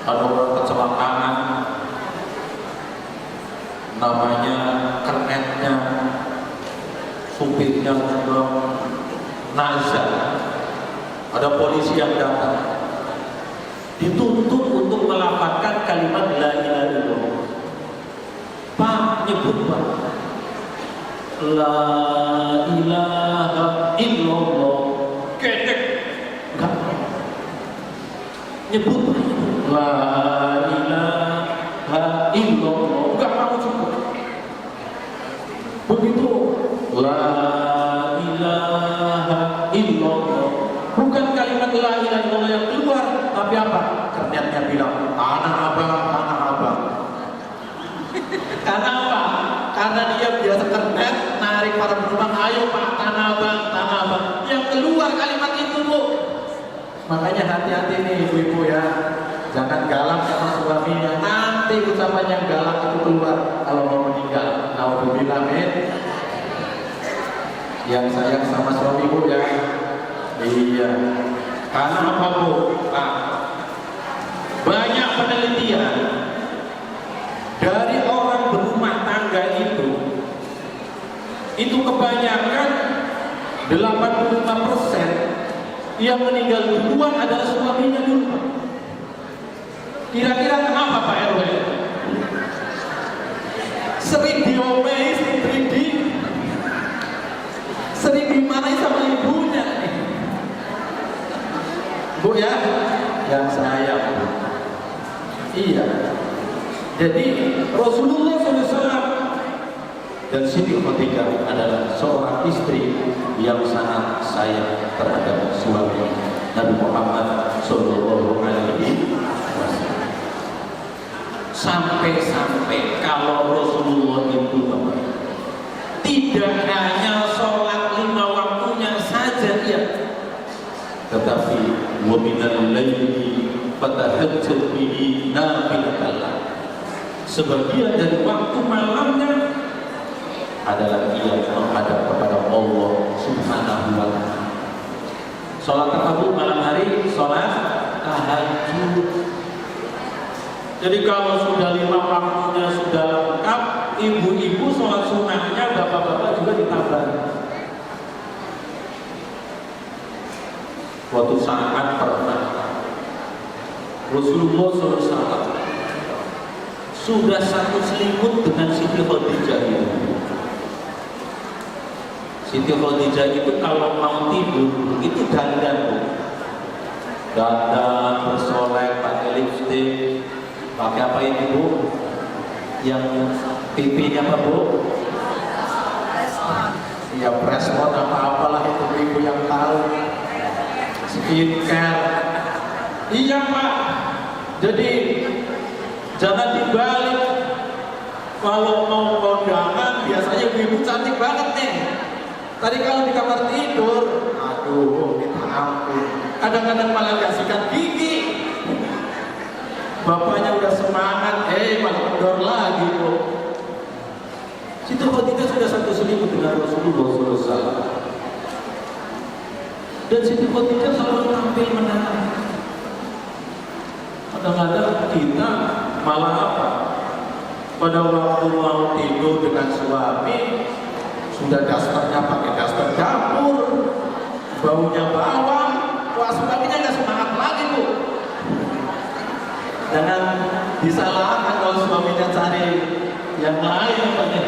Speaker 1: ada orang kecelakaan, namanya kernetnya, supirnya sudah nazar, ada polisi yang datang, dituntut untuk melafalkan kalimat la ilaha illallah. Pak, nyebut Pak, la ilaha illallah, ketek, enggak nyebut la ilaha illallah, enggak mau cukup. Bukan kalimat la ilaha illallah yang keluar, tapi apa? Kernetnya bilang tanah abang, tanah abang. Karena apa? Karena dia biasa kernet narik para penumpang, ayo pak tanah abang, tanah abang. Yang keluar kalimat itu bu. Makanya hati-hati nih ibu-ibu ya, jangan galak sama suaminya. Nanti ucapan yang galak itu keluar kalau mau meninggal. Alhamdulillah men. Yang sayang sama suami bu ya. Iya. Karena apa bu? Nah, banyak penelitian dari orang berumah tangga itu kebanyakan 85% yang meninggal duluan adalah suaminya dulu. Kira-kira kenapa Pak RW? Sering diomelin, sering dimarahi sama ibunya. Bu ya, yang sayang. Iya. Jadi Rasulullah SAW dan Siti Khadijah adalah seorang istri yang sangat sayang terhadap suami Nabi Muhammad Sallallahu Alaihi Wasallam. Sampai-sampai kalau Rasulullah itu tidak hanya sholat 5 waktunya saja ya, tetapi wa minal laili fatahajjad bihi nafilatan lak. Sebagian dari waktu malamnya adalah ia menghadap kepada Allah Subhanahu wa taala. Salat tahajud malam hari, salat tahajud. Jadi kalau sudah 5 waktunya sudah lengkap, ibu-ibu salat sunahnya, bapak-bapak juga ditambah. Suatu saat pernah Rasulullah SAW sudah satu selimut dengan Siti Khadijah itu. Siti Khadijah itu kalau mau tidur itu dandan, dandan, bersolek, pakai lipstik, pakai apa ini bu? Yang pipinya apa bu? Ya pressmod apa-apalah itu ibu yang tahu. Skincare. Iya pak. Jadi jangan dibalik. Kalau mau kondangan biasanya ibu cantik banget nih. Tadi kalau di kamar tidur, aduh, minta ampun. Kadang-kadang malah gak sikat gigi. Bapaknya udah semangat, malah kendor lagi bu. Situ Khadijah sudah satu selimut dengan Rasulullah SAW. Dan Siti Khadijah selalu tampil menarik. Kadang-kadang kita malah apa? Pada waktu mau tidur dengan suami, sudah dasternya pakai daster dapur, baunya bawang, wah suaminya nggak semangat lagi bu. Jangan disalahkan kalau suaminya cari yang lain apanya.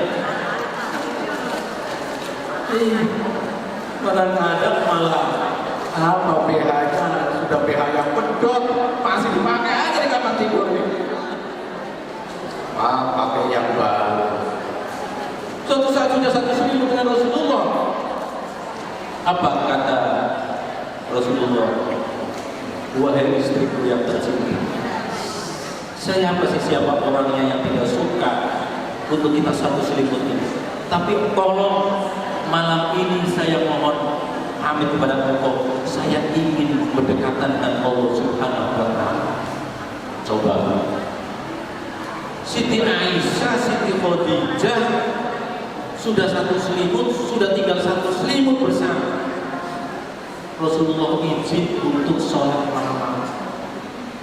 Speaker 1: Kadang-kadang malah apa PH-nya sudah PH yang pedot masih dipakai aja di kamar tidur ini. Pakai yang baru. Suatu saat sudah satu selimut dengan Rasulullah. Apa kata Rasulullah? Wahai istriku yang tercinta, saya apa sih siapa orangnya yang tidak suka untuk kita satu selimut ini? Tapi tolong malam ini saya mohon pamit kepada engkau, saya ingin berdekatan dengan Allah Subhanahu wa taala. Coba Siti Aisyah, Siti Khadijah sudah satu selimut, sudah tinggal satu selimut bersama. Rasulullah izin untuk sholat malam.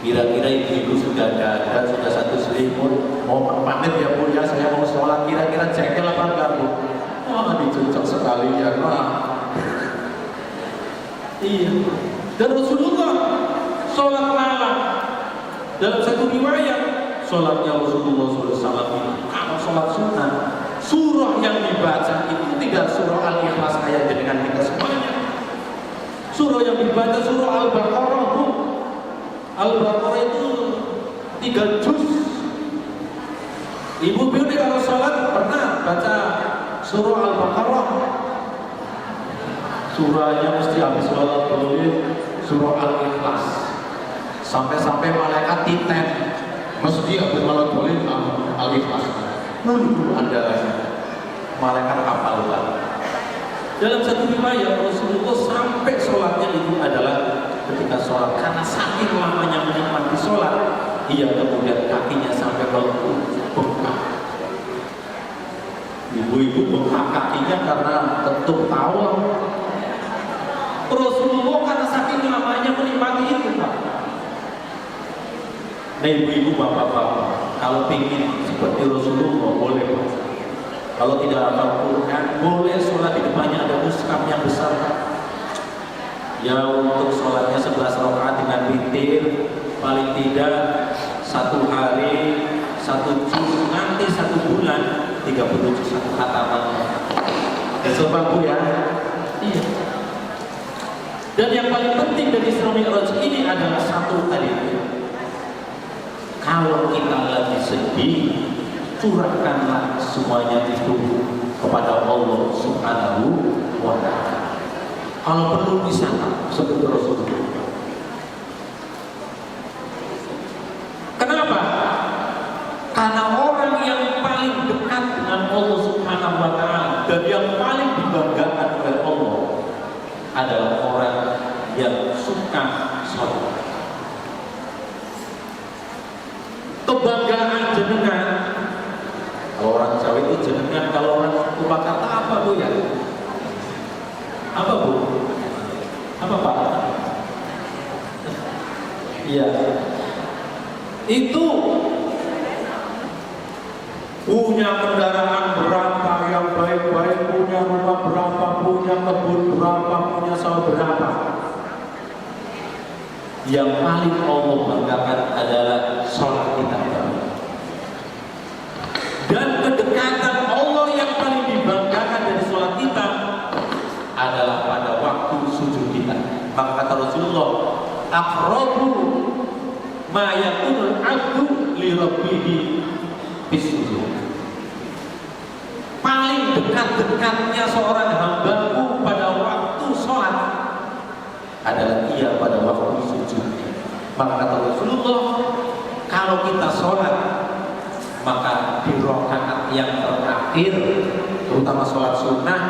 Speaker 1: Kira-kira ibu sudah ada, sudah satu selimut, mau pamit ya bu ya, saya mau sholat. Kira-kira jengkel apa enggak bu? Wah dicocok sekali ya pak. Iya. Dan Rasulullah sholat malam. Dalam satu riwayat, sholatnya Rasulullah SAW ini kalau sholat sunnah, surah yang dibaca itu tidak surah Al-Ikhlas kayak dengan kita semuanya. Surah yang dibaca surah Al-Baqarah bu. Al-Baqarah itu 3 juz. Ibu-ibu kalau sholat pernah baca surah Al-Baqarah? Surahnya mesti habis sholat dulu.
Speaker 3: surah Al-Ikhlas. Sampai-sampai malaikat titen mesti habis malam boleh Al-Ikhlas. Nunggu andalanya malaikat hafal banget.
Speaker 1: Dalam satu riwayat Rasulullah sampai sholatnya itu adalah ketika sholat, karena saking lamanya menikmati sholat, ia kemudian kakinya sampai bengkak. Ibu-ibu bengkak kakinya karena tentu tawar. Rasulullah karena saking lamanya menikmati itu, Pak. Nah, ibu-ibu, bapak-bapak, kalau ingin seperti Rasulullah boleh, Pak. Kalau tidak hafal Quran, boleh sholat di depannya ada mushaf yang besar, Pak. Ya, untuk sholatnya 11 rakaat dengan witir, paling tidak 1 hari 1 juz, nanti 1 bulan 37 satu khataman. Sebab Bu ya. Iya. Dan yang paling penting dari Isra Mi'raj ini adalah satu tadi. Kalau kita lagi sedih, curahkanlah semuanya itu kepada Allah Subhanahu wa Ta'ala. Kalau perlu bisa sebut Rasulullah. Kenapa? Karena orang yang paling dekat dengan Allah Subhanahu wa Ta'ala dan yang paling dibanggakan oleh Allah adalah orang yang suka sholat. Kebanggaan jenengan, kalau orang Jawa itu jenengan, kalau orang Purwakarta apa Bu ya? Apa Bu? Apa Pak? Iya. Itu punya kendaraan berapa yang baik-baik, punya rumah berapa, punya kebun berapa, punya sawah berapa. Yang paling Allah banggakan adalah sholat kita. Dan kedekatan Allah yang paling dibanggakan dari sholat kita adalah pada waktu sujud kita. Maka kata Rasulullah, aqrabu ma yakunul abdu li rabbihi bisujud. Paling dekat-dekatnya seorang hambaku pada waktu sholat adalah ia pada waktu sujud. Maka kata Rasulullah, kalau kita sholat, maka di rakaat yang terakhir, terutama sholat sunnah,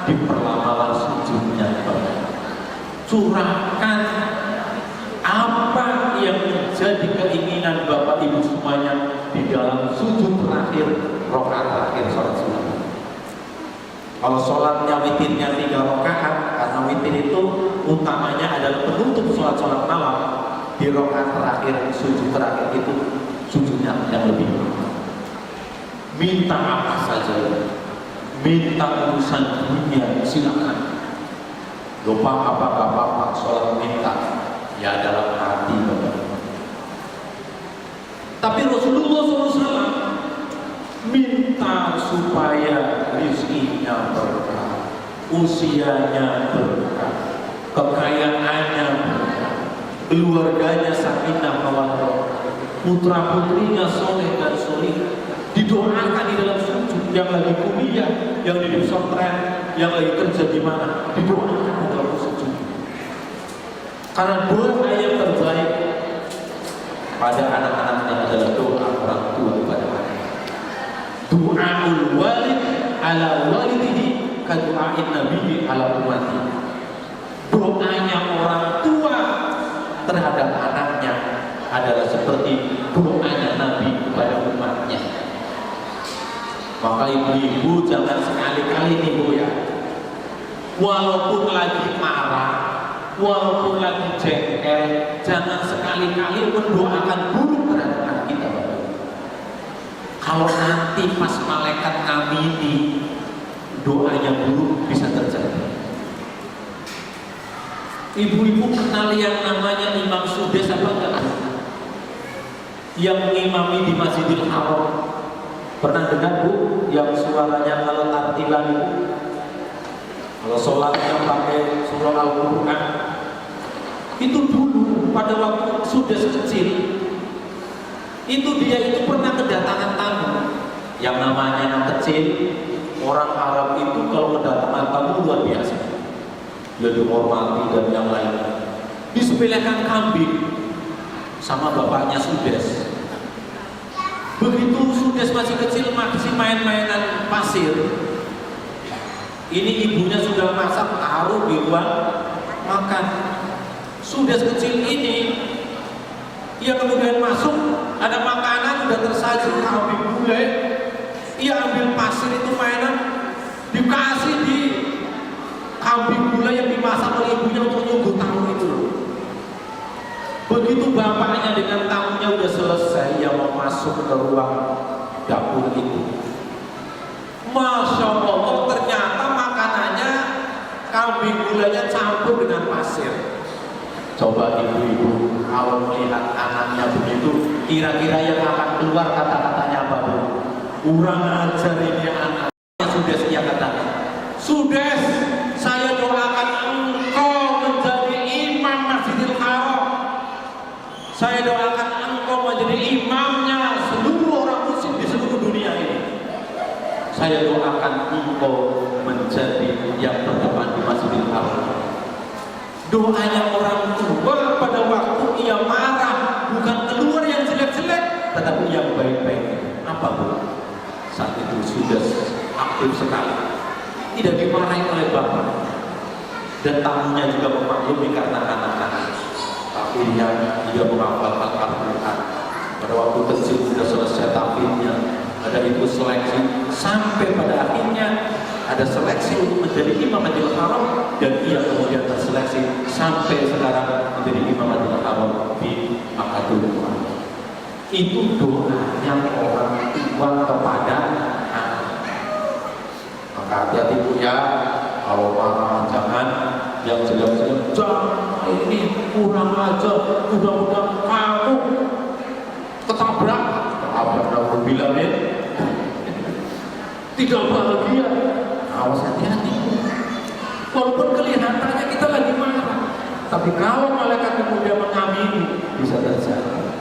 Speaker 1: diperlamalah sujudnya. Curahkan apa yang menjadi keinginan Bapak Ibu semuanya di dalam sujud terakhir, rakaat terakhir sholat sunnah. Kalau sholatnya witirnya 3 rakaat, karena witir itu utamanya adalah penutup sholat malam, di rakaat terakhir, sujud terakhir itu sujudnya yang lebih. Minta apa saja, minta urusan dunia silakan. Lupa apa-apa sholat minta, ya dalam hati Bapak. Tapi Rasulullah SAW minta supaya rizkinya berkah, usianya berkah, kekayaannya berkah, keluarganya sakinah mawaddah, putra putrinya soleh dan soleh. Didoakan di dalam sujud, yang lagi kuliah, yang di pesantren, yang lagi kerja di mana, didoakan di dalam sujud. Karena doa yang terbaik pada anak-anaknya adalah doa orang tua kepada anak. Doaul walid ala walidihi ka doain nabiyyi ala ummati. Doanya orang tua terhadap anaknya adalah seperti doanya Nabi kepada umatnya. Maka ibu-ibu jangan sekali-kali nih Bu ya, walaupun lagi marah, walaupun lagi jengkel, jangan sekali-kali mendoakan buruk terhadap anak kita. Kalau nanti pas malaikat ngamini, doanya buruk bisa terjadi. Ibu-ibu kenal yang namanya Imam Sudes apa enggak? Yang mengimami di Masjidil Haram. Pernah dengar Bu, yang suaranya kalau tartilan itu, kalau sholatnya pakai surah Al-Quran, itu dulu pada waktu sudah kecil, itu dia itu pernah kedatangan tamu, yang namanya anak kecil, orang Arab itu kalau kedatangan tamu luar biasa, dia dihormati dan yang lainnya. disepelekan kambing sama bapaknya Sudes. Begitu Sudes masih kecil masih main-mainan pasir, ini ibunya sudah masak taruh di ruang makan. Sudes kecil ini ia kemudian masuk, ada makanan sudah tersaji kambing gulai, ia ambil pasir itu mainan dikasih di kambing gulai yang dimasak oleh ibunya untuk nyuguh tamu itu. Begitu bapaknya dengan tamunya udah selesai, ia mau masuk ke ruang dapur itu. Masya Allah, ternyata makanannya kambing gulanya campur dengan pasir. Coba ibu-ibu kalau melihat anaknya begitu, kira-kira yang akan keluar kata-katanya apa, Bu? Kurang ajar ini anak. Sudes, ia katakan, Sudes, saya doakan engkau menjadi imam Masjidil Haram. Saya doakan engkau menjadi imamnya seluruh orang muslim di seluruh dunia ini. Saya doakan engkau menjadi yang terdepan di Masjidil Haram. Doanya orang tua pada waktu ia marah, bukan keluar yang jelek-jelek, tetapi yang baik-baik. Apa, Bu? Saat itu sudah aktif sekali, tidak dimarahi oleh bapak, dan tamunya juga memaklumi karena anak-anak. Akhirnya dia menghafal Al-Quran. Pada waktu kecil sudah selesai tahfidnya, ada itu seleksi sampai pada akhirnya ada seleksi untuk menjadi imam Masjidil Haram, dan ia kemudian terseleksi sampai sekarang menjadi imam Masjidil Haram di Makatul Quran. Itu doanya orang tua kepada anak. Maka hati-hati Bu ya, kalau marah jangan yang jelek-jelek, jangan ini kurang aja, mudah-mudahan kamu ketabrak, bilang tidak bahagia. Awas, hati-hati. Walaupun kelihatannya kita lagi marah, tapi kalau malaikat kemudian mengamini, bisa terjadi.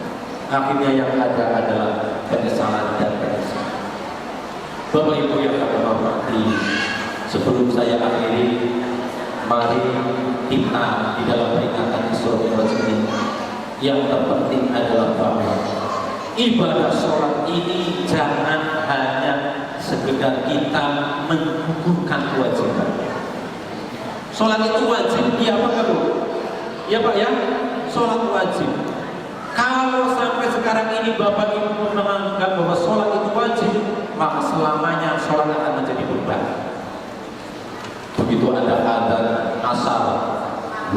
Speaker 1: Akhirnya yang ada adalah penyesalan dan penyesalan. Bapak Ibu yang kami hormati, sebelum saya akhiri, mari kita di dalam peringatan Isra Mi'raj ini, yang terpenting adalah bahwa ibadah sholat ini jangan hanya sekedar kita menggugurkan kewajiban. Sholat itu wajib, iya apa enggak, Bu? Iya Pak ya, sholat wajib. Kalau sampai sekarang ini Bapak Ibu menganggap bahwa sholat itu wajib, maka selamanya sholat akan menjadi beban. Begitu ada adzan asar,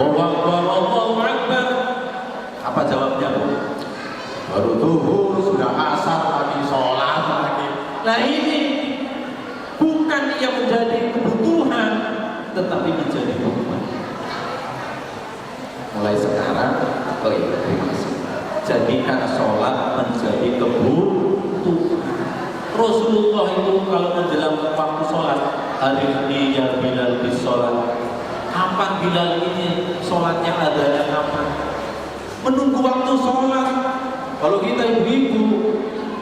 Speaker 1: Allahu Akbar, apa jawabnya, Bu? Baru zuhur, sudah asar lagi, sholat lagi. Nah ini bukan yang menjadi kebutuhan, tetapi menjadi beban. Mulai sekarang, terima kasih. Jadikan sholat menjadi kebutuhan. Rasulullah itu kalau menjelang waktu sholat, hari ini ya Bilal bis sholat. Kapan Bilal ini sholatnya adanya kapan? Menunggu waktu sholat. Kalau kita ibu-ibu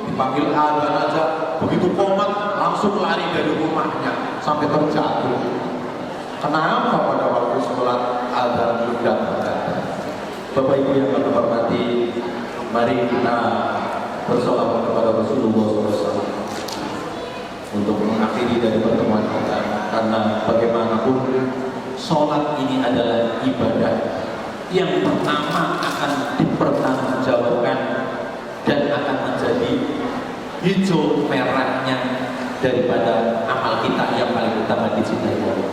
Speaker 1: dipanggil adzan aja, begitu komat langsung lari dari rumahnya sampai terjatuh. Kenapa pada waktu sholat adzan tidak ada? Bapak Ibu yang kami hormati, mari kita bersolawat kepada Rasulullah SAW untuk mengakhiri dari pertemuan kita. Karena bagaimanapun sholat ini adalah ibadah yang pertama akan dipertanggungjawabkan dan akan menjadi hijau merahnya daripada amal kita yang paling utama dicintai Allah.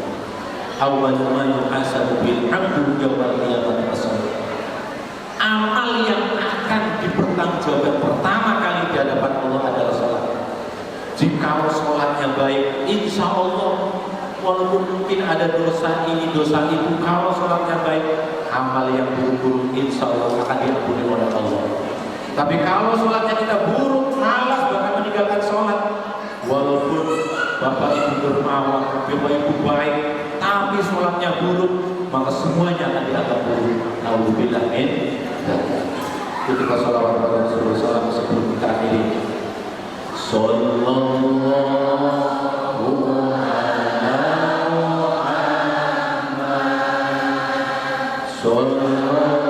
Speaker 1: Awwalu ma yuhasabu bil 'abdu yawmal qiyamati as-shalah. Amal yang akan dipertanggungjawabkan pertama kali di hadapan Allah adalah sholat. Jika sholatnya baik, insya Allah, walaupun mungkin ada dosa ini, dosa itu, kalau sholatnya baik, amal yang buruk-buruk insya Allah akan diampuni oleh Allah. Tapi kalau sholatnya kita buruk, malas bahkan meninggalkan sholat, walaupun Bapak Ibu dermawan, Bapak Ibu baik, tapi sholatnya buruk, maka semuanya akan dianggap buruk. Nauzubillah min dzalik. Ketika sholawat kepada Rasulullah SAW sebelum kita akhiri, Sallallahu ala Muhammad, Sallallahu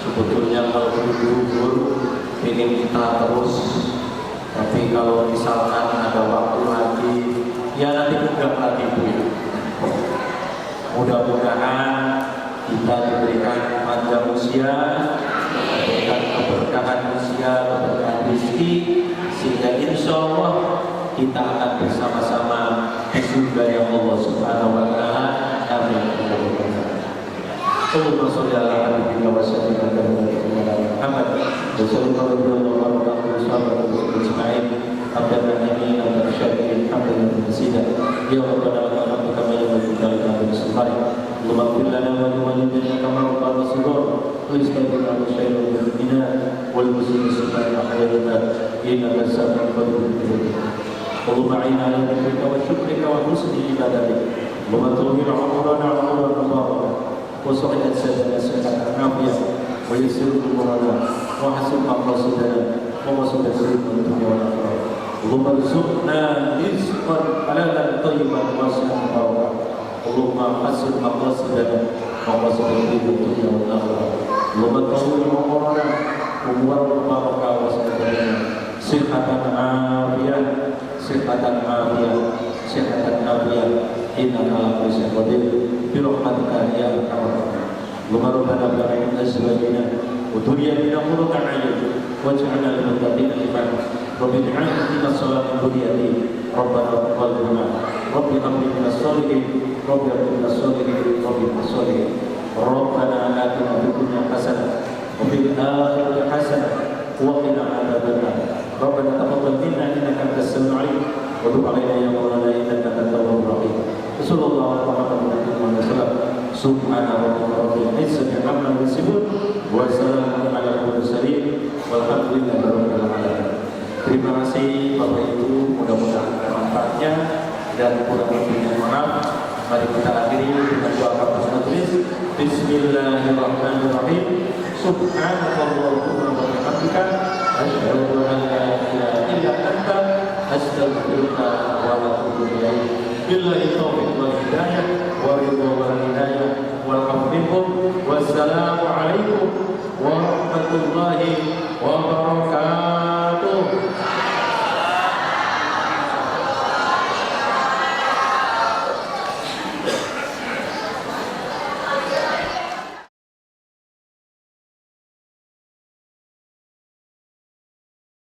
Speaker 3: Sebetulnya kalau buru-buru ingin kita terus, tapi kalau misalkan ada waktu lagi, ya nanti pegang lagi Bu ya. Mudah-mudahan kita diberikan panjang usia, diberikan keberkahan usia, keberkahan rezeki, sehingga insya Allah kita akan bersama-sama di surga yang Allah Subhanahu Wa Taala. Amin. Allahumma sholli ala nabiyyina wa sallim ala Muhammad wa sallim ala وسعدت سادنا سعادة عافية ويسر أمورنا وحسن مقاصدنا ووصل سيدنا الدنيا والآخرة اللهم ارزقنا رزقا حلالا طيبا واسعا مباركا اللهم حسن مقاصدنا ووصل سيدنا الدنيا والآخرة اللهم طول أمورنا أمور مباركة وسعادتنا صحة عافية صحة عافية صحة عافية إنك على كل شيء قدير برحمتك يا أرحم الراحمين اللهم ربنا بارك أزواجنا وذرياتنا قرة أعين واجعلنا للمتقين إماما رب اجعلنا من الصلاة ذريتي ربنا تقبل منا رب هب لي من الصالحين رب هب لي من الصالحين رب من الصالحين ربنا آتنا في الدنيا حسنة وفي الآخرة حسنة وقنا عذاب النار ربنا تقبل منا إنك أنت السميع العليم وتب علينا يا مولانا إنك أنت التواب الرحيم صلى الله على محمد وسلم سبحان ربك رب العزة عما يصفون وسلام على المرسلين والحمد لله رب العالمين. Terima kasih Bapak Ibu, mudah-mudahan bermanfaatnya dan kurang lebihnya maaf. Mari kita akhiri dengan doa kafaratul majlis. Bismillahirrahmanirrahim. Subhanallahumma wa bihamdika asyhadu an la ilaha illa anta astaghfiruka wa atubu ilaik. Billahi taufiq wal hidayah wa ridha wal hidayah wal hamdulillah. Wassalamu alaikum warahmatullahi wabarakatuh.